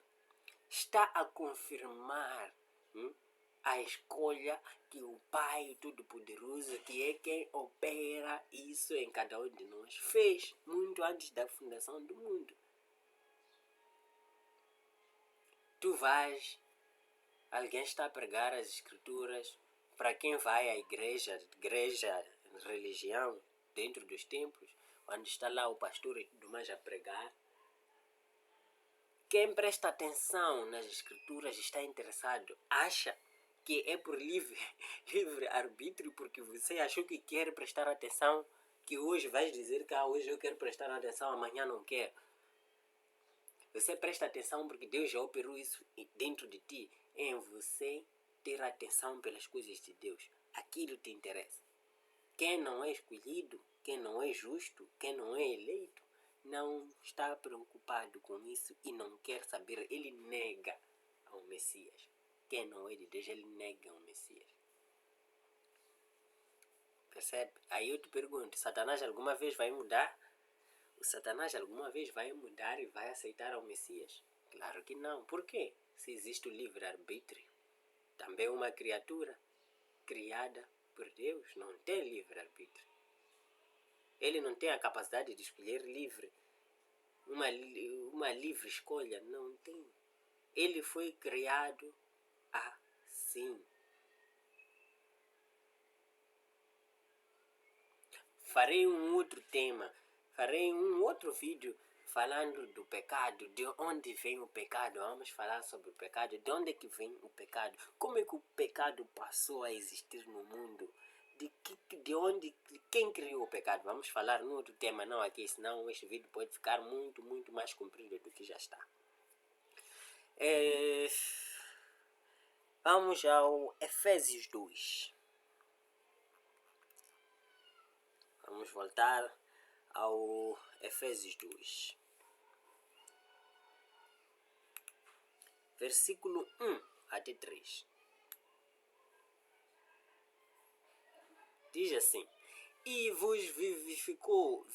está a confirmar a escolha que o Pai Todo-Poderoso, que é quem opera isso em cada um de nós, fez muito antes da fundação do mundo. Tu vais, alguém está a pregar as escrituras, para quem vai à igreja, religião, dentro dos templos, quando está lá o pastor e tudo mais a pregar, quem presta atenção nas escrituras está interessado, acha que é por livre arbítrio, porque você achou que quer prestar atenção, que hoje vais dizer que hoje eu quero prestar atenção, amanhã não quero. Você presta atenção porque Deus já operou isso dentro de ti, em você ter atenção pelas coisas de Deus. Aquilo te interessa. Quem não é escolhido, quem não é justo, quem não é eleito, não está preocupado com isso e não quer saber. Ele nega ao Messias. Quem não é de Deus, ele nega o Messias. Percebe? Aí eu te pergunto, Satanás alguma vez vai mudar? O Satanás alguma vez vai mudar e vai aceitar ao Messias? Claro que não. Por quê? Se existe o livre-arbítrio. Também uma criatura criada por Deus não tem livre-arbítrio. Ele não tem a capacidade de escolher livre. Uma livre escolha. Não tem. Ele foi criado assim. Farei um outro tema, farei um outro vídeo falando do pecado, de onde vem o pecado. Vamos falar sobre o pecado, de onde é que vem o pecado, como é que o pecado passou a existir no mundo, de quem criou o pecado. Vamos falar num outro tema, não aqui, senão este vídeo pode ficar muito, muito mais comprido do que já está. Vamos ao Efésios 2. Vamos voltar ao Efésios 2. Versículo 1 até 3. Diz assim: E vos vivificou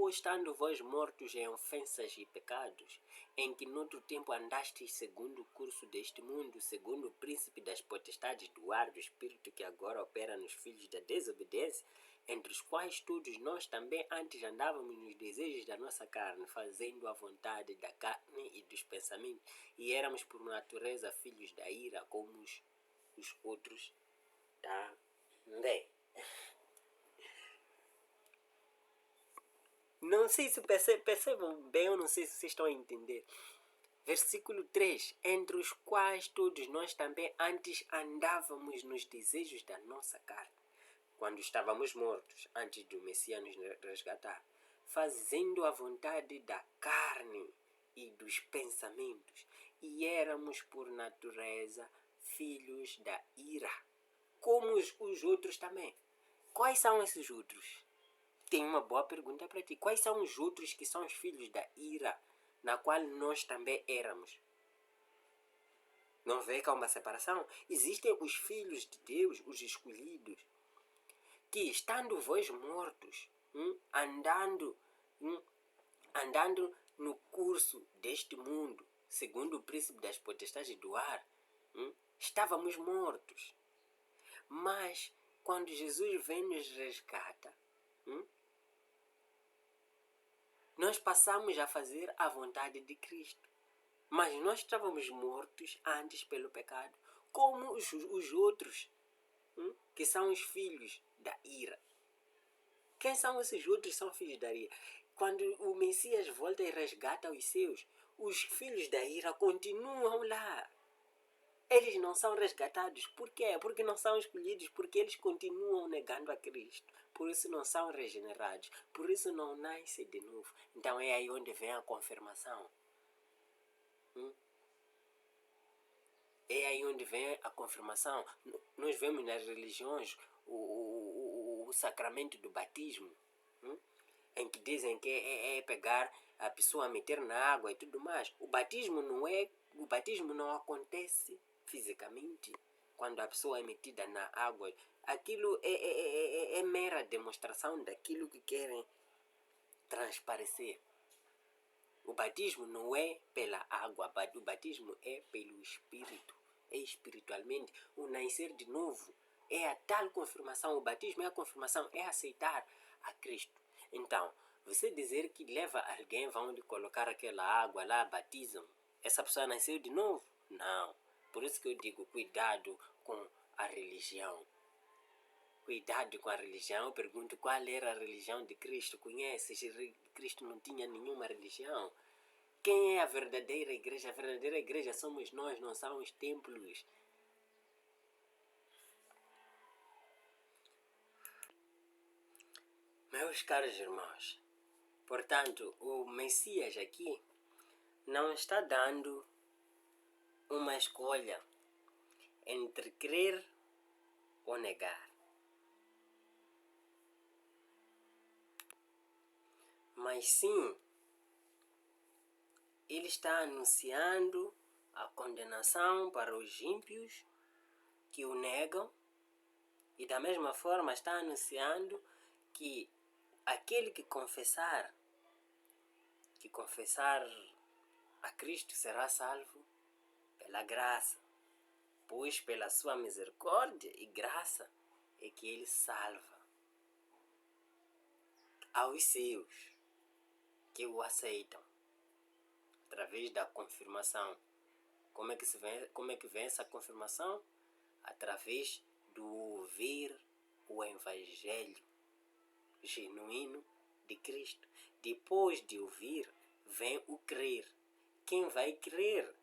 estando vós mortos em ofensas e pecados, em que noutro tempo andastes segundo o curso deste mundo, segundo o príncipe das potestades do ar do espírito que agora opera nos filhos da desobediência, entre os quais todos nós também antes andávamos nos desejos da nossa carne, fazendo a vontade da carne e dos pensamentos, e éramos por natureza filhos da ira, como os outros também. Não sei se percebam bem, eu não sei se vocês estão a entender. Versículo 3. Entre os quais todos nós também antes andávamos nos desejos da nossa carne. quando estávamos mortos, antes do Messias nos resgatar, fazendo a vontade da carne e dos pensamentos, e éramos por natureza filhos da ira, como os outros também. Quais são esses outros? Tenho uma boa pergunta para ti. Quais são os outros que são os filhos da ira, na qual nós também éramos? Não vê que há uma separação? Existem os filhos de Deus, os escolhidos, que estando vós mortos, andando no curso deste mundo, segundo o príncipe das potestades do ar, estávamos mortos. Mas quando Jesus vem nos resgata, nós passamos a fazer a vontade de Cristo. Mas nós estávamos mortos antes pelo pecado, como os outros, que são os filhos da ira. Quem são esses outros? São filhos da ira. Quando o Messias volta e resgata os seus, os filhos da ira continuam lá. Eles não são resgatados. Por quê? Porque não são escolhidos, porque eles continuam negando a Cristo. Por isso não são regenerados, por isso não nascem de novo. Então é aí onde vem a confirmação. É aí onde vem a confirmação. Nós vemos nas religiões o sacramento do batismo, em que dizem que é pegar a pessoa, meter na água e tudo mais. O batismo não acontece fisicamente quando a pessoa é metida na água. Aquilo é mera demonstração daquilo que querem transparecer. O batismo não é pela água, o batismo é pelo Espírito, é espiritualmente. O nascer de novo é a tal confirmação. O batismo é a confirmação, é aceitar a Cristo. Então, você dizer que leva alguém, vão lhe colocar aquela água lá, batizam, essa pessoa nasceu de novo? Não. Por isso que eu digo, cuidado com a religião. Cuidado com a religião. Eu pergunto, qual era a religião de Cristo? Conheces? Cristo não tinha nenhuma religião. Quem é a verdadeira igreja? A verdadeira igreja somos nós, não são os templos. Meus caros irmãos, portanto, o Messias aqui não está dando uma escolha entre crer ou negar. Mas sim, ele está anunciando a condenação para os ímpios que o negam, e da mesma forma está anunciando que aquele que confessar a Cristo será salvo pela graça, pois pela sua misericórdia e graça é que ele salva aos seus que o aceitam, através da confirmação. Como é que vem essa confirmação? Através do ouvir o Evangelho genuíno de Cristo. Depois de ouvir, vem o crer. Quem vai crer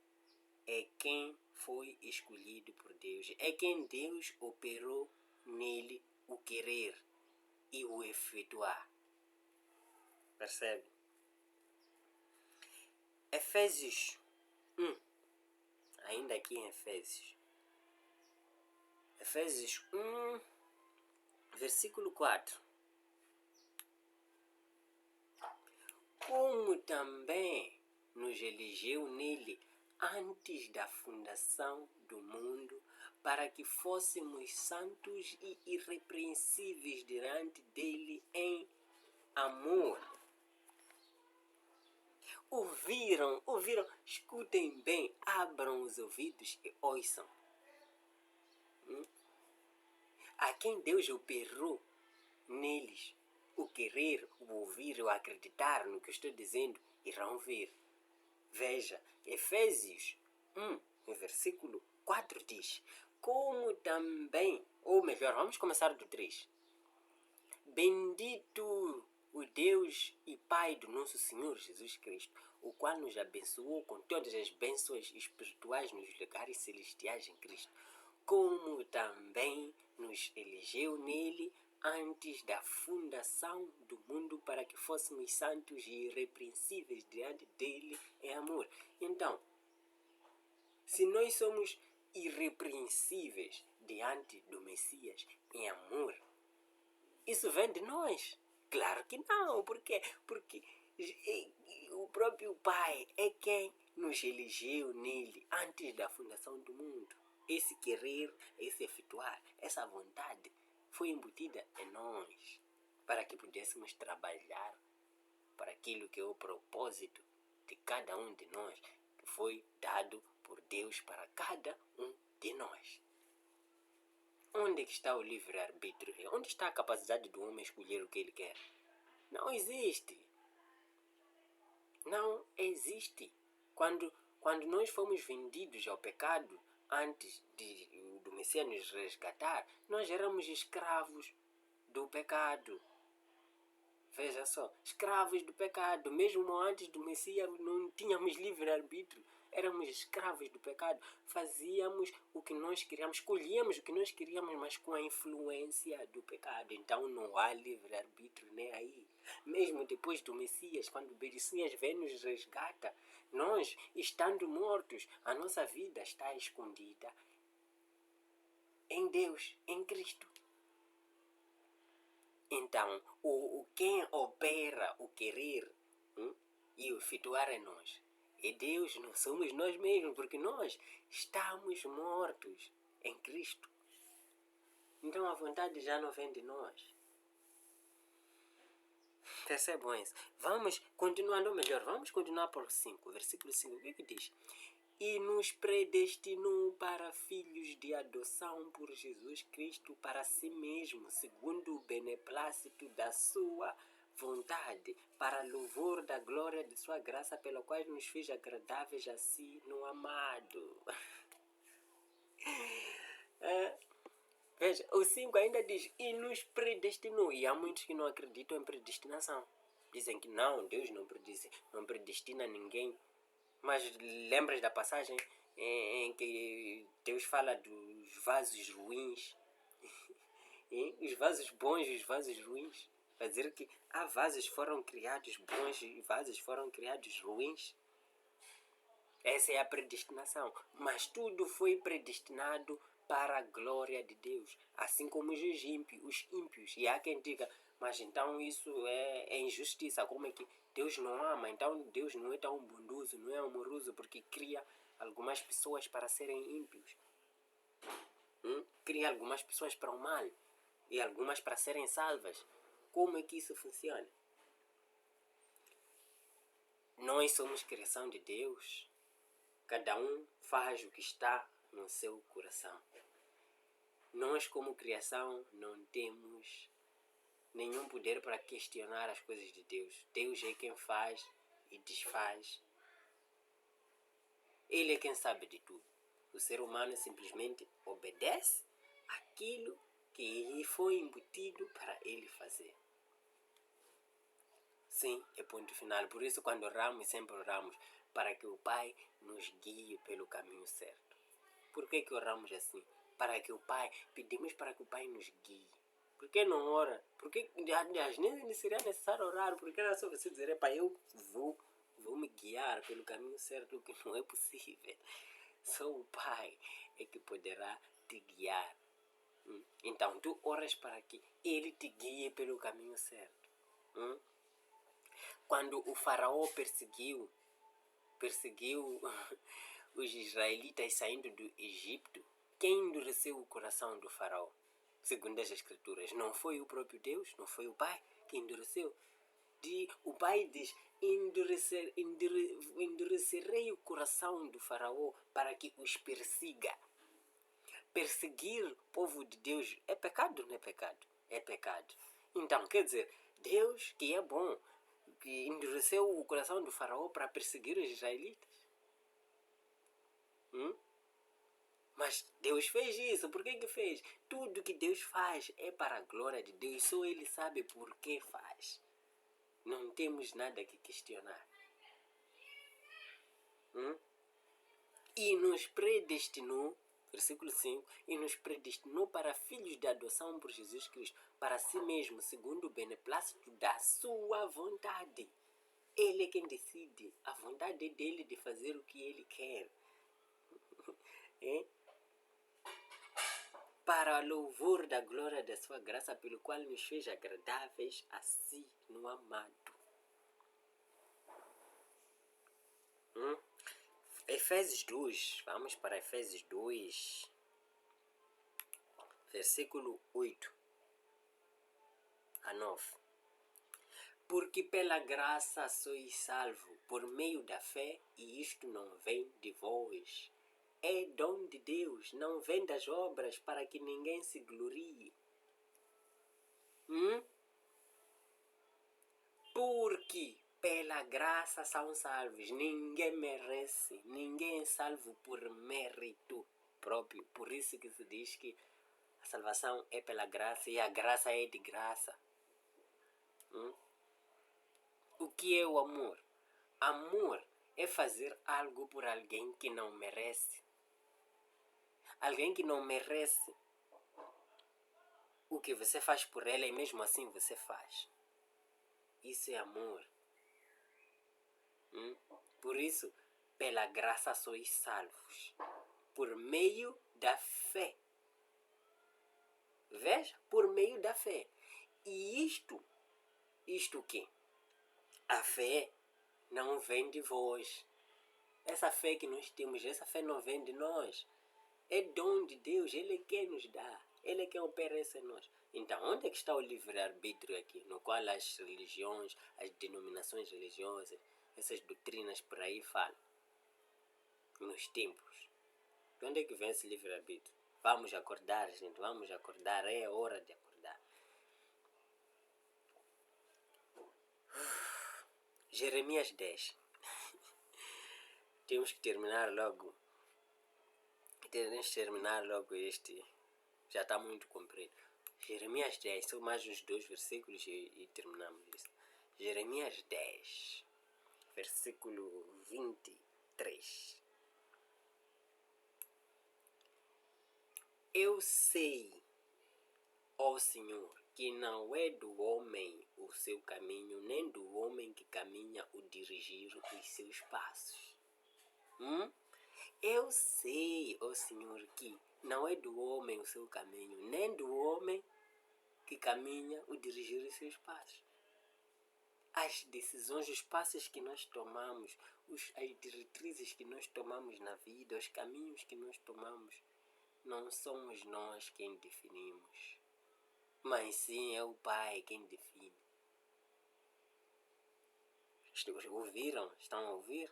é quem foi escolhido por Deus. É quem Deus operou nele o querer e o efetuar. Percebe? Efésios 1. Ainda aqui em Efésios 1, versículo 4. Como também nos elegeu nele antes da fundação do mundo, para que fôssemos santos e irrepreensíveis diante dele em amor. Ouviram? Escutem bem, abram os ouvidos e ouçam. A quem Deus operou neles o querer, o ouvir, o acreditar no que eu estou dizendo, irão ver. Veja, Efésios 1, no versículo 4 diz: como também, ou melhor, vamos começar do 3. Bendito o Deus e Pai do nosso Senhor Jesus Cristo, o qual nos abençoou com todas as bênçãos espirituais nos lugares celestiais em Cristo, como também nos elegeu nele antes da fundação do mundo para que fôssemos santos e irrepreensíveis diante dele em amor. Então, se nós somos irrepreensíveis diante do Messias em amor, isso vem de nós? Claro que não. Por quê? Porque o próprio Pai é quem nos elegeu nele antes da fundação do mundo. Esse querer, esse efetuar, essa vontade foi embutida em nós para que pudéssemos trabalhar para aquilo que é o propósito de cada um de nós, que foi dado por Deus para cada um de nós. Onde é que está o livre-arbítrio? Onde está a capacidade do homem escolher o que ele quer? Não existe. Não existe. Quando nós fomos vendidos ao pecado, antes do Messias nos resgatar, nós éramos escravos do pecado. Veja só, escravos do pecado. Mesmo antes do Messias não tínhamos livre-arbítrio. Éramos escravos do pecado. Fazíamos o que nós queríamos, escolhíamos o que nós queríamos, mas com a influência do pecado. Então não há livre-arbítrio nem aí. Mesmo depois do Messias, quando o Messias vem nos resgata, nós, estando mortos, a nossa vida está escondida em Deus, em Cristo. Então, quem opera o querer e o efetuar em nós é Deus, não somos nós mesmos, porque nós estamos mortos em Cristo. Então a vontade já não vem de nós. Percebam isso? Vamos continuar por 5, versículo 5. O que diz? E nos predestinou para filhos de adoção por Jesus Cristo para si mesmo, segundo o beneplácito da sua vontade, para louvor da glória de sua graça, pela qual nos fez agradáveis a si no amado. Veja, o 5 ainda diz, e nos predestinou. E há muitos que não acreditam em predestinação. Dizem que não, Deus não predestina ninguém. Mas lembras da passagem em que Deus fala dos vasos ruins? Os vasos bons e os vasos ruins? Vai dizer que há vasos foram criados bons e vasos foram criados ruins? Essa é a predestinação. Mas tudo foi predestinado para a glória de Deus. Assim como os ímpios. E há quem diga, mas então isso é injustiça. Como é que Deus não ama? Então Deus não é tão bondoso, não é amoroso, porque cria algumas pessoas para serem ímpios. Cria algumas pessoas para o mal e algumas para serem salvas. Como é que isso funciona? Nós somos criação de Deus. Cada um faz o que está no seu coração. Nós, como criação, não temos nenhum poder para questionar as coisas de Deus. Deus é quem faz e desfaz. Ele é quem sabe de tudo. O ser humano simplesmente obedece aquilo que foi embutido para ele fazer. Sim, é ponto final. Por isso, quando oramos, sempre oramos para que o Pai nos guie pelo caminho certo. Por que oramos assim? Para que o Pai, pedimos para que o Pai nos guie. Por que não ora? Porque nem seria necessário orar, porque era só você dizer, pai, eu vou me guiar pelo caminho certo, o que não é possível. Só o Pai é que poderá te guiar. Então, tu oras para que Ele te guie pelo caminho certo. Quando o faraó perseguiu os israelitas saindo do Egito, quem endureceu o coração do faraó? Segundo as escrituras, não foi o próprio Deus, não foi o Pai que endureceu. O Pai diz, endurecerei o coração do faraó para que os persiga. Perseguir o povo de Deus é pecado ou não é pecado? É pecado. Então, quer dizer, Deus, que é bom, que endureceu o coração do faraó para perseguir os israelitas. Mas Deus fez isso. Por que fez? Tudo que Deus faz é para a glória de Deus. Só Ele sabe por que faz. Não temos nada que questionar. E nos predestinou, Versículo 5, e nos predestinou para filhos de adoção por Jesus Cristo, para si mesmo, segundo o beneplácito da sua vontade. Ele é quem decide, a vontade dele de fazer o que ele quer. Para louvor da glória da sua graça, pelo qual nos fez agradáveis a si no amado. Efésios 2, vamos para Efésios 2, versículo 8 a 9. Porque pela graça sois salvo, por meio da fé, e isto não vem de vós. É dom de Deus, não vem das obras, para que ninguém se glorie. Porque pela graça são salvos, ninguém merece, ninguém é salvo por mérito próprio. Por isso que se diz que a salvação é pela graça e a graça é de graça. O que é o amor? Amor é fazer algo por alguém que não merece. Alguém que não merece o que você faz por ela e mesmo assim você faz. Isso é amor. Por isso, pela graça sois salvos, por meio da fé. Veja, por meio da fé. E isto o quê? A fé não vem de vós. Essa fé que nós temos, essa fé não vem de nós. É dom de Deus, Ele é quem nos dá. Ele é quem opera isso em nós. Então, onde é que está o livre-arbítrio aqui? No qual as religiões, as denominações religiosas, essas doutrinas por aí falam? Nos tempos. De onde é que vem esse livre-arbítrio? Vamos acordar, gente, vamos acordar. É hora de acordar. Jeremias 10. Temos que terminar logo. Este. Já está muito comprido. Jeremias 10. São mais uns 2 versículos e terminamos isso. Jeremias 10. Versículo 23. Eu sei, ó Senhor, que não é do homem o seu caminho, nem do homem que caminha o dirigir os seus passos. Eu sei, ó Senhor, que não é do homem o seu caminho, nem do homem que caminha o dirigir os seus passos. As decisões, os passos que nós tomamos, as diretrizes que nós tomamos na vida, os caminhos que nós tomamos, não somos nós quem definimos, mas sim é o Pai quem define. Ouviram? Estão a ouvir?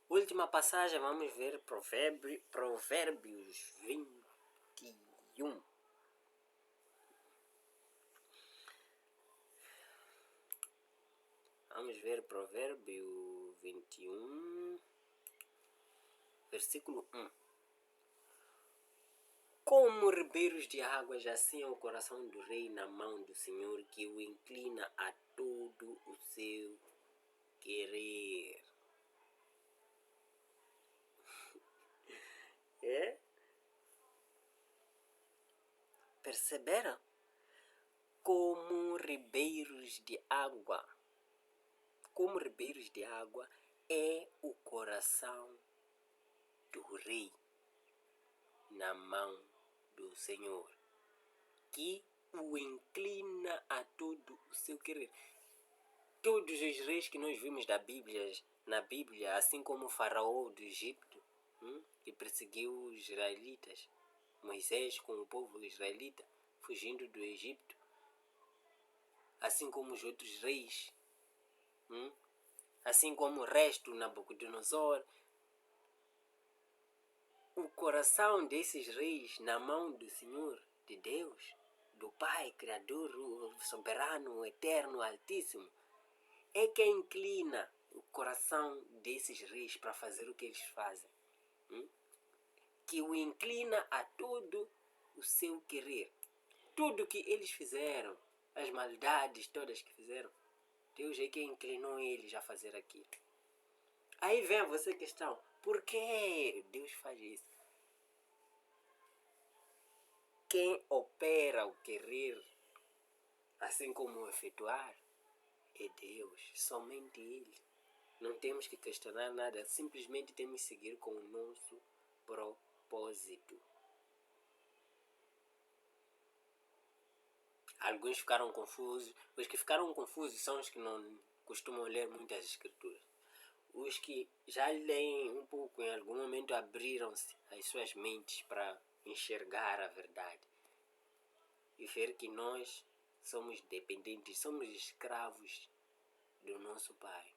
Última passagem, vamos ver Provérbios 21. Vamos ver Provérbio 21, versículo 1. Como ribeiros de águas, assim é o coração do rei na mão do Senhor, que o inclina a todo o seu querer. Perceberam? Como ribeiros de água. Como ribeiros de água é o coração do rei na mão do Senhor, que o inclina a todo o seu querer. Todos os reis que nós vimos na Bíblia, assim como o faraó do Egito, que perseguiu os israelitas, Moisés com o povo israelita, fugindo do Egito, assim como os outros reis, assim como o resto, Nabucodonosor, o coração desses reis na mão do Senhor, de Deus, do Pai, Criador, o soberano, o eterno, o altíssimo, é que inclina o coração desses reis para fazer o que eles fazem. Que o inclina a todo o seu querer. Tudo que eles fizeram, as maldades todas que fizeram, Deus é que inclinou eles a fazer aquilo. Aí vem a você questão, por que Deus faz isso? Quem opera o querer, assim como o efetuar, é Deus, somente Ele. Não temos que questionar nada, simplesmente temos que seguir com o nosso propósito. Alguns ficaram confusos. Os que ficaram confusos são os que não costumam ler muitas escrituras. Os que já leem um pouco, em algum momento abriram-se as suas mentes para enxergar a verdade e ver que nós somos dependentes, somos escravos do nosso Pai.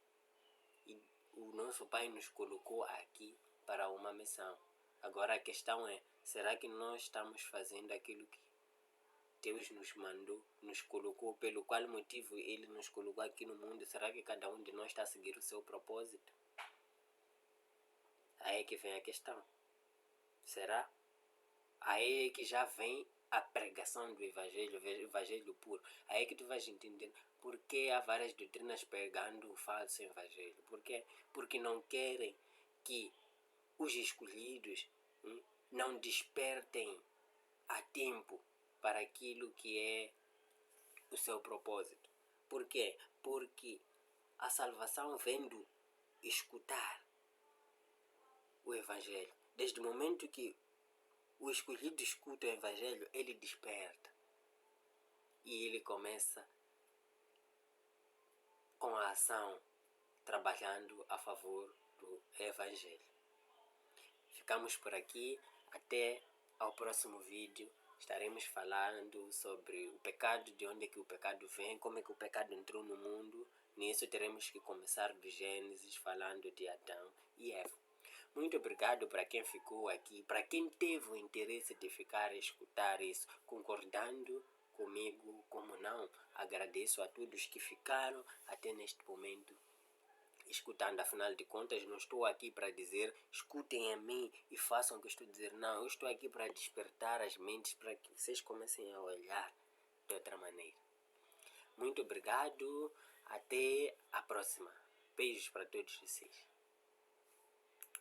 E o nosso Pai nos colocou aqui para uma missão. Agora a questão é, será que nós estamos fazendo aquilo que Deus nos mandou, nos colocou, pelo qual motivo Ele nos colocou aqui no mundo? Será que cada um de nós está a seguir o seu propósito? Aí é que vem a questão. Será? Aí é que já vem a pregação do Evangelho, o Evangelho puro. Aí é que tu vais entender por que há várias doutrinas pregando o falso Evangelho. Por quê? Porque não querem que os escolhidos não despertem a tempo para aquilo que é o seu propósito. Por quê? Porque a salvação vem do escutar o Evangelho. Desde o momento que o escolhido escuta o Evangelho, ele desperta. E ele começa com a ação, trabalhando a favor do Evangelho. Ficamos por aqui. Até ao próximo vídeo. Estaremos falando sobre o pecado, de onde é que o pecado vem, como é que o pecado entrou no mundo. Nisso teremos que começar do Gênesis, falando de Adão e Eva. Muito obrigado para quem ficou aqui, para quem teve o interesse de ficar a escutar isso, concordando comigo, como não. Agradeço a todos que ficaram até neste momento escutando. Afinal de contas, não estou aqui para dizer escutem a mim e façam o que estou a dizer. Não, eu estou aqui para despertar as mentes, para que vocês comecem a olhar de outra maneira. Muito obrigado, até a próxima. Beijos para todos vocês.